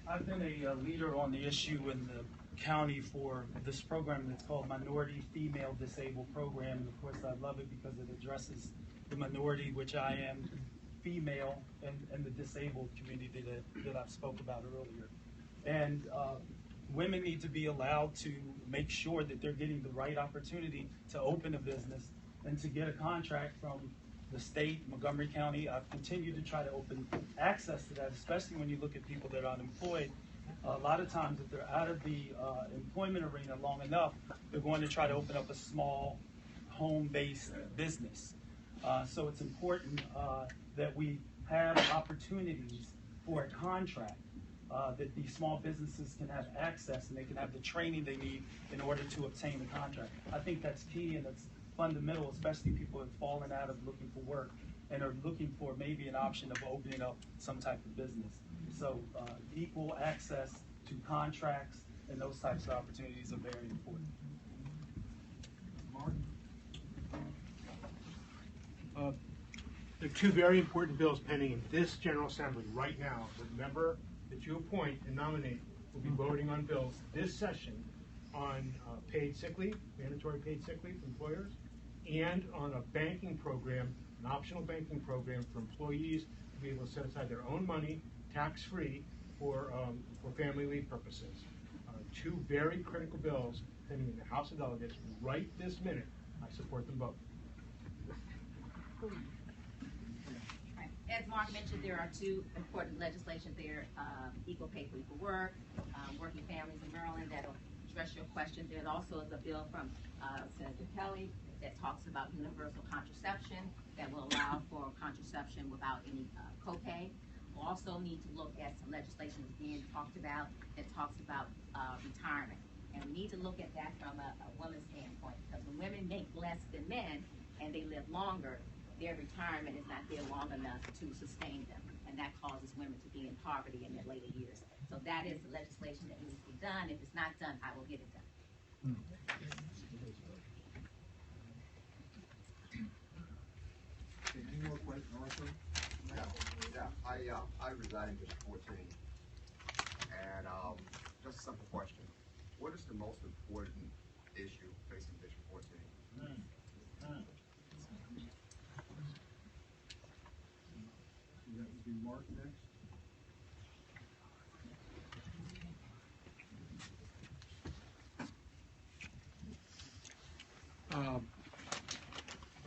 I've been a leader on the issue in the county for this program that's called Minority Female Disabled Program. And of course, I love it because it addresses the minority, which I am, female, and the disabled community that I spoke about earlier. And women need to be allowed to make sure that they're getting the right opportunity to open a business and to get a contract from the state, Montgomery County. I've continued to try to open access to that, especially when you look at people that are unemployed. A lot of times, if they're out of the employment arena long enough, they're going to try to open up a small home-based business. So it's important that we have opportunities for a contract, that these small businesses can have access and they can have the training they need in order to obtain the contract. I think that's key and it's fundamental, especially people who have fallen out of looking for work and are looking for maybe an option of opening up some type of business. So equal access to contracts and those types of opportunities are very important. There are two very important bills pending in this General Assembly right now. The member that you appoint and nominate will be voting on bills this session on paid sick leave, mandatory paid sick leave for employers, and on a banking program, an optional banking program for employees to be able to set aside their own money, tax-free, for family leave purposes. Two very critical bills pending in the House of Delegates right this minute. I support them both. As Mark mentioned, there are two important legislation there, equal pay for equal work, working families in Maryland that'll address your question. There also is a bill from Senator Kelly that talks about universal contraception that will allow for contraception without any copay. We'll also need to look at some legislation that's being talked talked about that talks about retirement. And we need to look at that from a woman's standpoint, because when women make less than men and they live longer, their retirement is not there long enough to sustain them. And that causes women to be in poverty in their later years. So that is the legislation that needs to be done. If it's not done, I will get it done. Any more questions, Arthur? Yeah, I reside in District 14, and just a simple question. What is the most important issue facing District 14? That would be Mark next.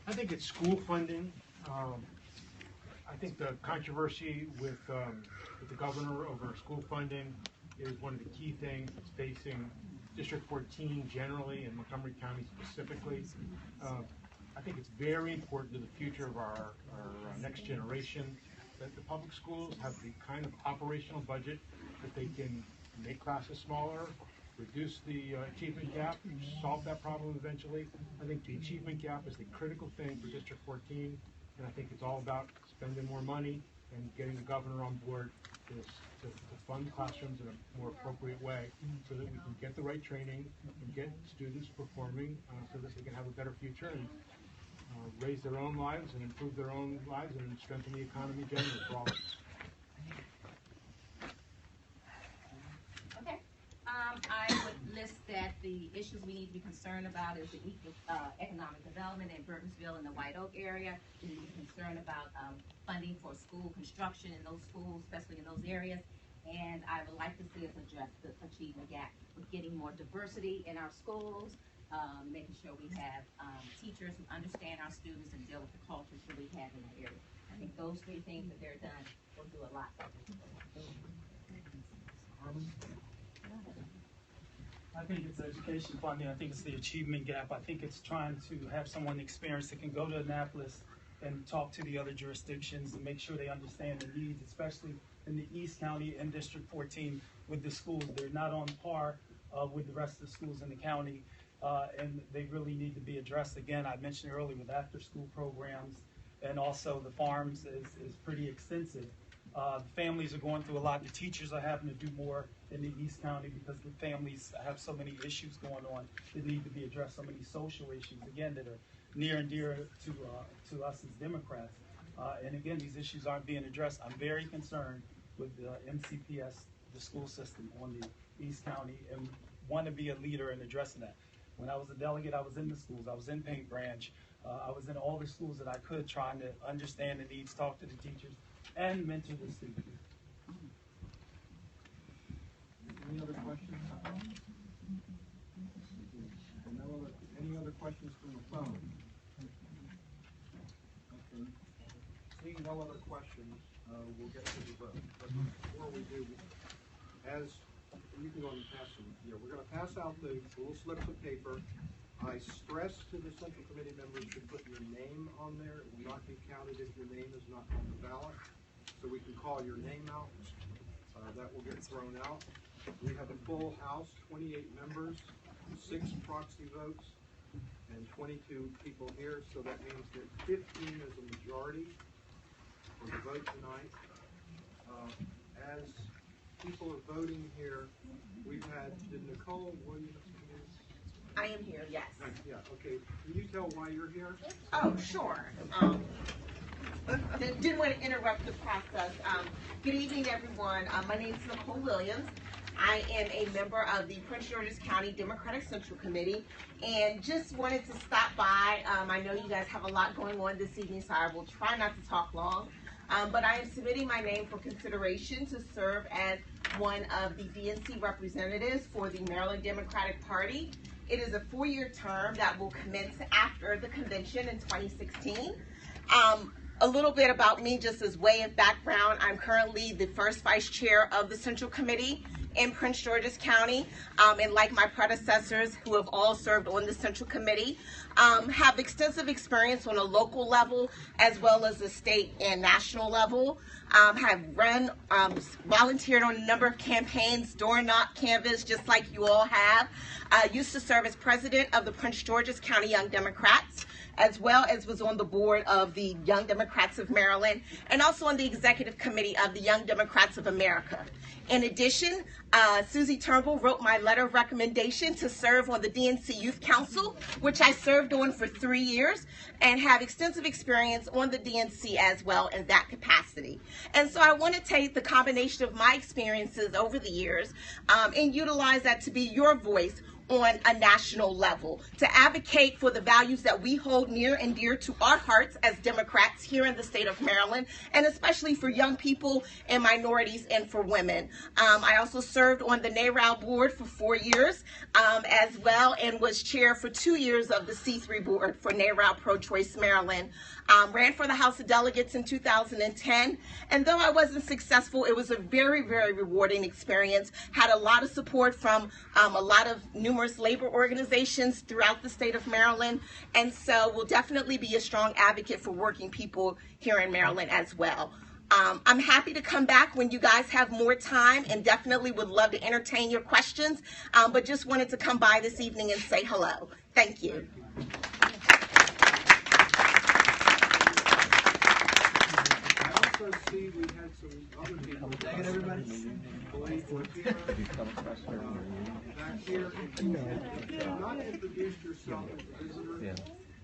I think it's school funding. I think the controversy with the governor over school funding is one of the key things that's facing District 14 generally and Montgomery County specifically. I think it's very important to the future of our next generation that the public schools have the kind of operational budget that they can make classes smaller, reduce the achievement gap, solve that problem eventually. I think the achievement gap is the critical thing for District 14, and I think it's all about spending more money and getting the governor on board to fund classrooms in a more appropriate way so that we can get the right training and get students performing so that they can have a better future and raise their own lives and improve their own lives and strengthen the economy generally for all of us. Okay. I would list that the issues we need to be concerned about is the economic development in Burtonsville and the White Oak area. We need to be concerned about funding for school construction in those schools, especially in those areas. And I would like to see us address the achievement gap with getting more diversity in our schools, making sure we have teachers who understand our students and deal with the cultures that we have in the area. I think those three things, if they're done, will do a lot. I think it's education funding. I think it's the achievement gap. I think it's trying to have someone experienced that can go to Annapolis and talk to the other jurisdictions and make sure they understand the needs, especially in the East County and District 14 with the schools. They're not on par with the rest of the schools in the county, and they really need to be addressed. Again, I mentioned earlier with after-school programs, and also the farms is pretty extensive. The families are going through a lot. The teachers are having to do more in the East County because the families have so many issues going on that need to be addressed, so many social issues, again, that are near and dear to us as Democrats. And again, these issues aren't being addressed. I'm very concerned with the MCPS, the school system on the East County, and want to be a leader in addressing that. When I was a delegate, I was in the schools. I was in Paint Branch. I was in all the schools that I could, trying to understand the needs, talk to the teachers, and mentor the students. Any other questions? Any other questions from the phone? Okay. Seeing no other questions, we'll get to the vote. But before we do, as you can go and pass them. Yeah, we're going to pass out the little slips of paper. I stress to the Central Committee members to put your name on there. It will not be counted if your name is not on the ballot. So we can call your name out. That will get thrown out. We have a full House, 28 members, 6 proxy votes, and 22 people here. So that means that 15 is a majority for the vote tonight. As people are voting here, we've had, did Nicole Williams? I am here, yes. Yeah, okay. Can you tell why you're here? Oh, sure. Didn't want to interrupt the process. Good evening, everyone. My name is Nicole Williams. I am a member of the Prince George's County Democratic Central Committee, and just wanted to stop by. I know you guys have a lot going on this evening, so I will try not to talk long. But I am submitting my name for consideration to serve as one of the DNC representatives for the Maryland Democratic Party. It is a 4-year term that will commence after the convention in 2016. A little bit about me, just as way of background. I'm currently the first vice chair of the Central Committee, in Prince George's County, and like my predecessors who have all served on the Central Committee, have extensive experience on a local level as well as the state and national level. Have run, volunteered on a number of campaigns, door knock canvas, just like you all have. Used to serve as president of the Prince George's County Young Democrats, as well as was on the board of the Young Democrats of Maryland, and also on the executive committee of the Young Democrats of America. In addition, Susie Turnbull wrote my letter of recommendation to serve on the DNC Youth Council, which I served on for 3 years, and have extensive experience on the DNC as well in that capacity. And so I want to take the combination of my experiences over the years and utilize that to be your voice on a national level, to advocate for the values that we hold near and dear to our hearts as Democrats here in the state of Maryland, and especially for young people and minorities and for women. I also served on the NARAL board for 4 years as well, and was chair for 2 years of the C3 board for NARAL Pro-Choice Maryland. Ran for the House of Delegates in 2010, and though I wasn't successful, it was a very, very rewarding experience. Had a lot of support from a lot of numerous labor organizations throughout the state of Maryland, and so will definitely be a strong advocate for working people here in Maryland as well. I'm happy to come back when you guys have more time, and definitely would love to entertain your questions, but just wanted to come by this evening and say hello. Thank you. I also see we had some other people. Back here, if you have not introduced yourself as a visitor,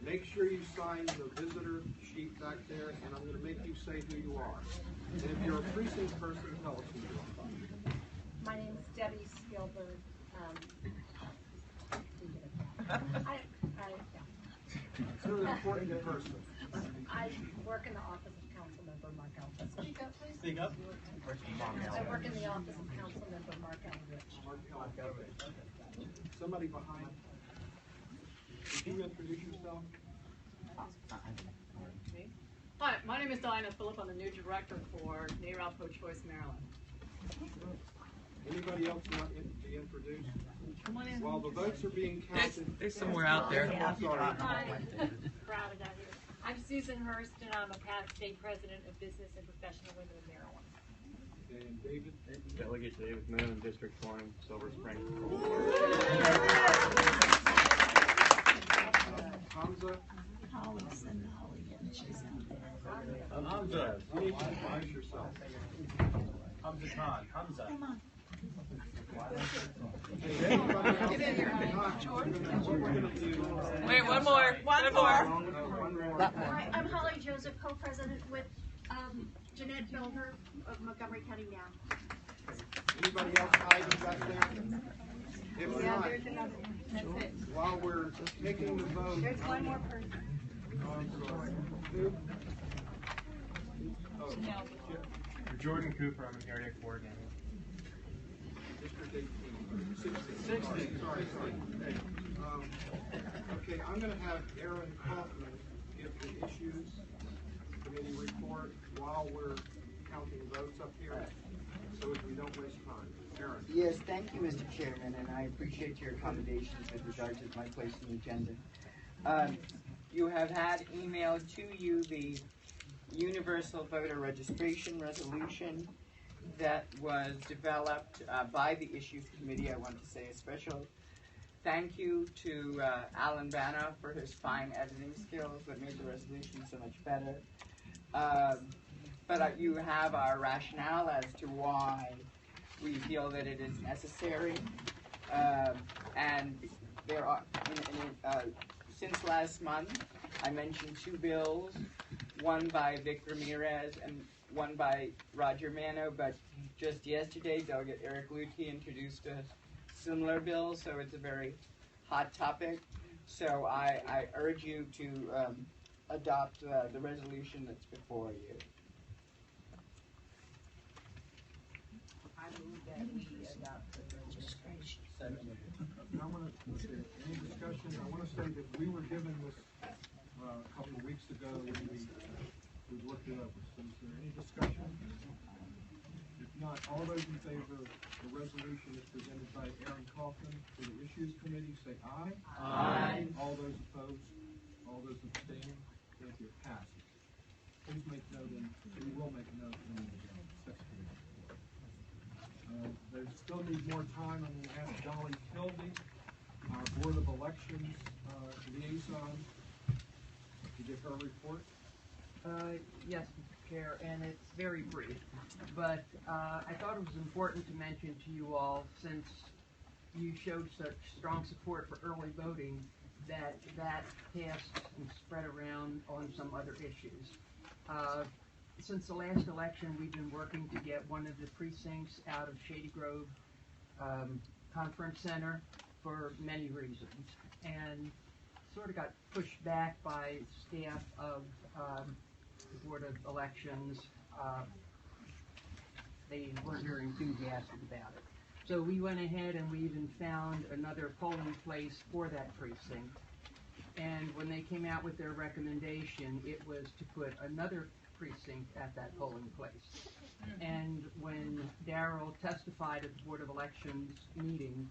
make sure you sign the visitor sheet back there, and I'm going to make you say who you are. And if you're a precinct person, tell us who you are. My name is Debbie Spielberg. You're an important person. I work in the office of council member Mark Aldrich. Speak up, please. Speak up. I work in the office of council member Mark Aldrich. Somebody behind. Could you introduce yourself? Hi, my name is Diana Phillip. I'm the new director for NARAL Pro-Choice Maryland. Anybody else want to be introduced? Come on in. While the votes are being counted. There's somewhere out there. I'm sorry. Hi. Proud of that here. I'm Susan Hurst, and I'm a past state president of Business and Professional Women in Maryland. And David? Delegate David Moon, District 20, Silver Spring. Hamza? I'm Hamza. You need to introduce yourself. Hamza Khan. Hamza. Come on. Wait, one more. One more. Hi, I'm Holly Joseph, co-president with Jeanette Builder of Montgomery County now. Anybody else hiding back there? If not, There's another one. That's it. while we're taking the vote. There's one more person. Who? Jordan Cooper, I'm an area coordinator. District 18. 16. Sorry. Okay, I'm going to have Aaron Kaufman give the issues committee report while we're counting votes up here, so that we don't waste time. Aaron. Yes, thank you, Mr. Chairman, and I appreciate your accommodations with regard to my place in the agenda. You have had emailed to you the Universal Voter Registration Resolution that was developed by the Issues Committee. I want to say a special thank you to Alan Banna for his fine editing skills that made the resolution so much better. But you have our rationale as to why we feel that it is necessary. And there are, since last month, I mentioned 2 bills, one by Vic Ramirez and one by Roger Mano, but just yesterday, Delegate Eric Lutke introduced a similar bill, so it's a very hot topic. So I urge you to adopt the resolution that's before you. I move that we adopt the registration. Any discussion? I want to say that we were given this a couple of weeks ago when we looked it over. So is there any discussion? If not, all those in favor of the resolution Kaufman. For the Issues Committee, say aye. Aye. All those opposed? All those abstaining? Thank you. It passes. Please make note, and we will make note in the secretary report. They still need more time. I'm going to ask Dolly Kilby, our Board of Elections liaison, to give her report. Yes, Mr. Chair, and it's very brief, but I thought it was important to mention to you all, since you showed such strong support for early voting, that passed and spread around on some other issues. Since the last election, we've been working to get one of the precincts out of Shady Grove Conference Center for many reasons, and sort of got pushed back by staff of the Board of Elections. They weren't very enthusiastic about it. So we went ahead and we even found another polling place for that precinct. And when they came out with their recommendation, it was to put another precinct at that polling place. And when Darrell testified at the Board of Elections meeting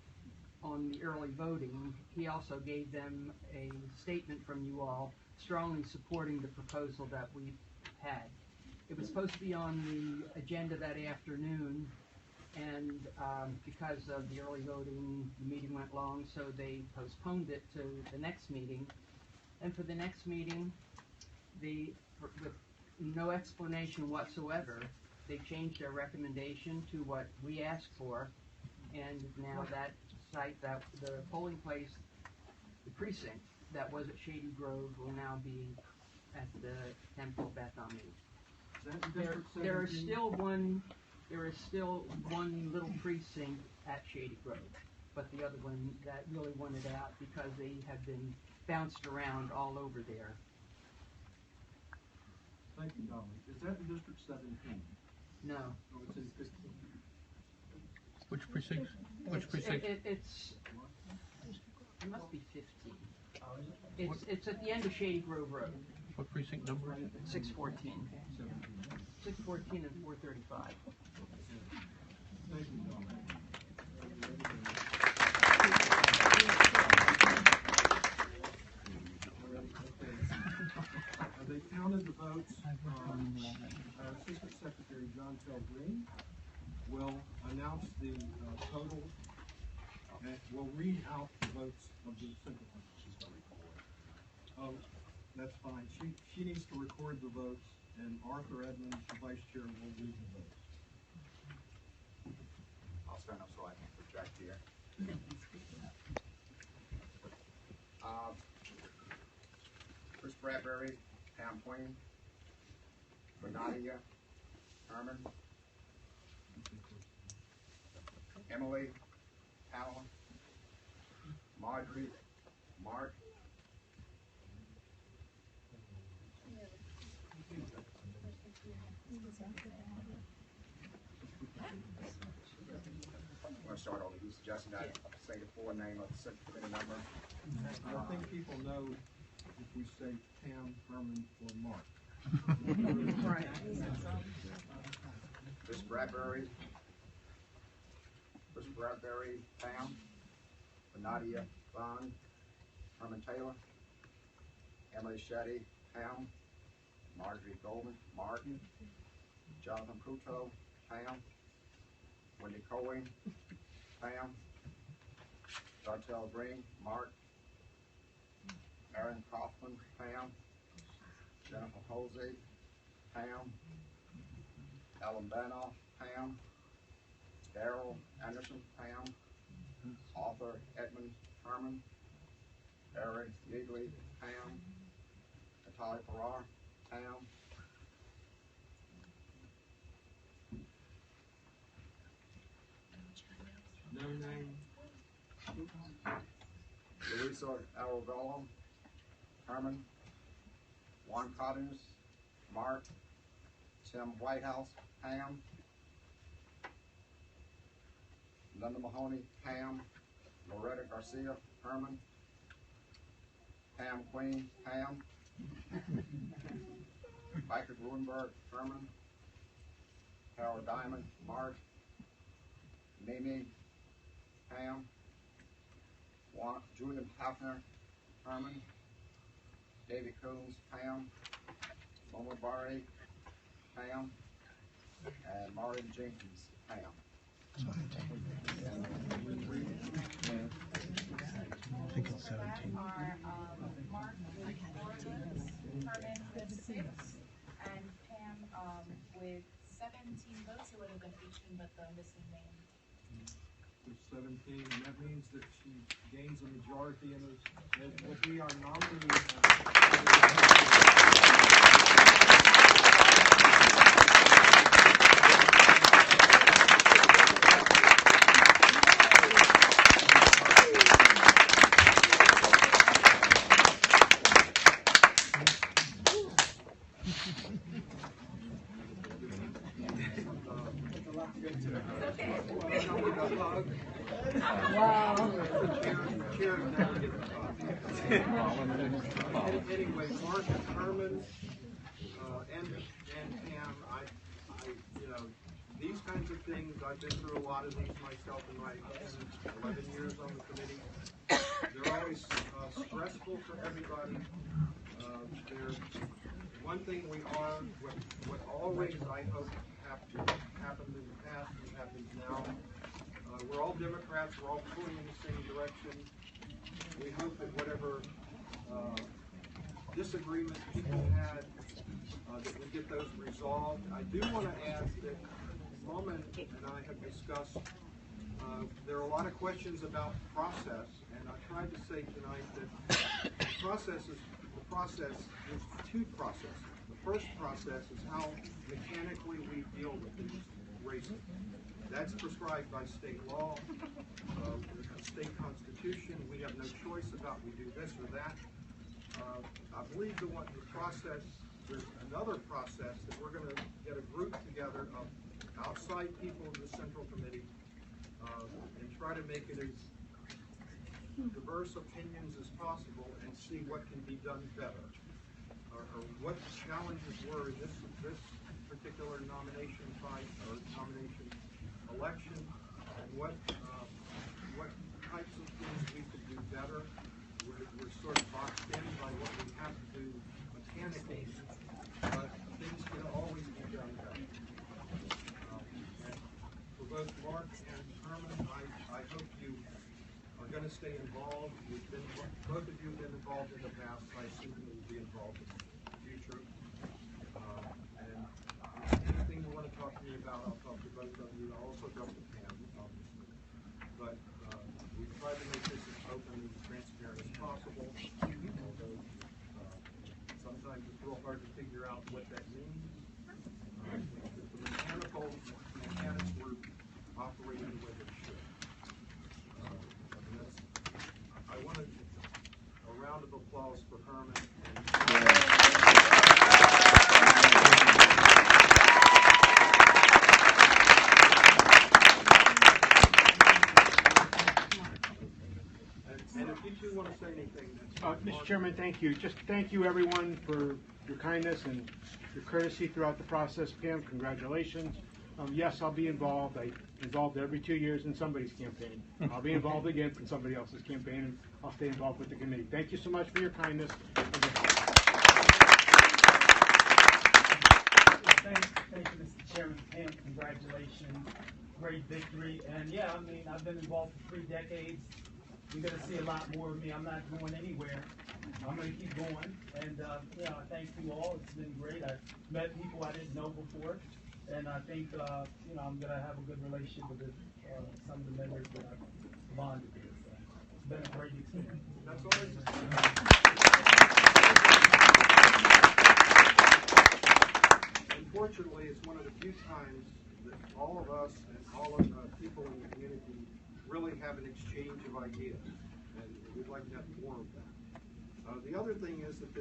on the early voting, he also gave them a statement from you all strongly supporting the proposal that we had. It was supposed to be on the agenda that afternoon, and because of the early voting, the meeting went long, so they postponed it to the next meeting. And for the next meeting, with no explanation whatsoever, they changed their recommendation to what we asked for, and now that site, that the polling place, the precinct that was at Shady Grove, will now be at the Temple Beth Ami. There is still one little precinct at Shady Grove, but the other one that really wanted out because they have been bounced around all over there. Thank you, Dolly. Is that in District 17? No. Oh, it's in 15. Which precinct? Which precinct? It must be 15. It's at the end of Shady Grove Road. What precinct number? 614. 614 and 435. Thank you, Dolly. They counted the votes. Our Assistant Secretary, John Green, will announce the total, and will read out the votes of the central. Oh, that's fine. She needs to record the votes, and Arthur Edmonds, the Vice Chair, will read the votes. I'll stand up so I can project here. Chris Bradbury, Pam Queen, Nadia Herman, Emily Allen, Marjorie, Mark, I'm going to start over. He's suggesting that I say the full name of the central committee member. I think people know if we say Pam, Herman, or Mark. Right. Chris Bradbury, Pam, Nadia Vaughn, Herman Taylor, Emily Shetty, Pam, Marjorie Goldman, Mark, Jonathan Couto, Pam, Wendy Cohen, Pam, Dartel Green, Mark, Aaron Kaufman, Pam, Jennifer Hosey, Pam, Alan Banoff, Pam, Darrell Anderson, Pam, Arthur Edmund Herman, Eric Yeagley, Pam, Natalie Farrar, Pam, No name. Louisa Arrogallo, Herman, Juan Cottons, Mark, Tim Whitehouse, Pam, Linda Mahoney, Pam, Loretta Garcia, Herman, Pam Queen, Pam, Micah Gruenberg, Herman, Harold Diamond, Mark, Mimi, Pam, Julian Hafner, Herman, David Coons, Pam, Mama Barney, Pam, and Martin Jenkins, Pam. I think it's 17. Are Mark with 4 votes, Herman with 6, and Pam with 17 votes. It would have been 18, but the missing name. There's 17, and that means that she gains a majority and will be our nominee. Anyway, Mark and Herman and Pam, these kinds of things, I've been through a lot of these myself in my 11 years on the committee. They're always stressful for everybody. One thing what always I hope happened in the past and happens now, we're all Democrats, we're all pulling in the same direction. We hope that whatever disagreements people had, that we get those resolved. I do want to add that Mama and I have discussed, there are a lot of questions about process, and I tried to say tonight that the process is there's 2 processes. The first process is how mechanically we deal with these races. That's prescribed by state law, the state constitution. We have no choice about we do this or that. I believe the process, there's another process that we're going to get a group together of outside people in the Central Committee and try to make it as diverse opinions as possible and see what can be done better, or what challenges were in this particular nomination fight or nomination election, and what types of things we could do better. We're sort of boxed in by what we have to do mechanically, but things can always be done better. And for both Mark and Herman, I hope you are going to stay involved. Both of you have been involved in the past. I assume you will be involved in the future. And anything you want to talk to me about, I'll talk to both of you. I'll also talk to Pam, obviously. But we try to make this as open and transparent as possible, although sometimes it's real hard to figure out what that means. The mechanics were operating the way they should. I wanted a round of applause for Herman. And if you two want to say anything, Mr. Chairman, thank you. Just thank you, everyone, for your kindness and your courtesy throughout the process. Pam, congratulations. Yes, I'll be involved. I'm involved every 2 years in somebody's campaign. I'll be involved again in somebody else's campaign, and I'll stay involved with the committee. Thank you so much for your kindness. Thank you, Mr. Chairman. Pam, congratulations. Great victory. And yeah, I mean, I've been involved for 3 decades. You're going to see a lot more of me. I'm not going anywhere. I'm going to keep going. And, thank you all. It's been great. I've met people I didn't know before. And I think, I'm going to have a good relationship with some of the members that I've bonded with. So it's been a great experience. That's always Unfortunately, it's one of the few times that all of us and all of the people in the community really have an exchange of ideas, and we'd like to have more of that. The other thing is that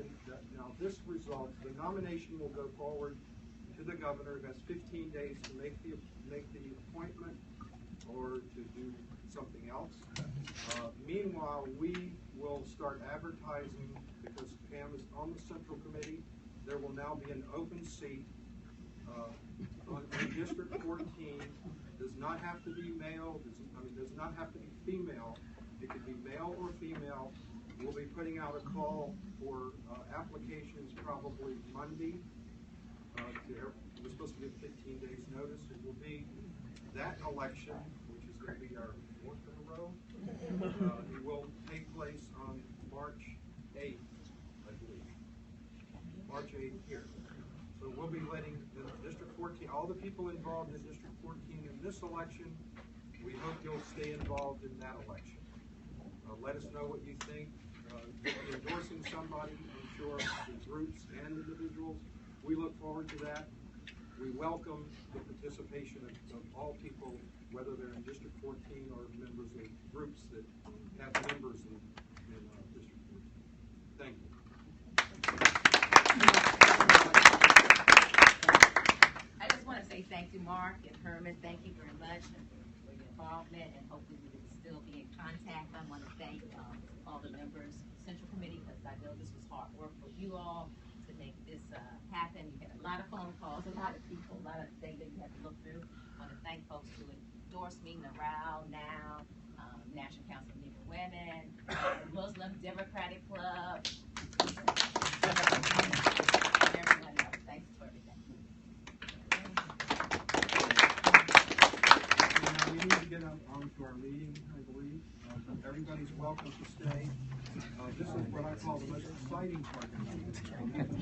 now this result, the nomination will go forward to the governor, who has 15 days to make the appointment or to do something else. Meanwhile, we will start advertising, because Pam is on the Central Committee. There will now be an open seat on District 14. Does not have to be male, does not have to be female, It could be male or female. We'll be putting out a call for applications probably Monday. We're supposed to give 15 days notice. It will be that election, which is going to be our fourth in a row. It will take place on March 8th, I believe. March 8th here. So we'll be letting the District 14, all the people involved in District 14 in this election, we hope you'll stay involved in that election. Let us know what you think. Endorsing somebody, I'm sure, the groups and individuals, we look forward to that. We welcome the participation of all people, whether they're in District 14 or members of groups that have members in District 14. Thank you. I just want to say thank you, Mark and Herman. Thank you very much for your involvement, and hopefully we will still be in contact. I want to thank all the members of the Central Committee, because I know this was hard work for you all to make this happen. You had a lot of phone calls, a lot of people, a lot of things that you had to look through. I want to thank folks who endorsed me, Naral, Now, National Council of Negro Women, Muslim Democratic Club, and everyone else. Thanks for everything. Now we need to get on to our meeting, I believe. Everybody's welcome to stay. This is what I call the most exciting part of the meeting.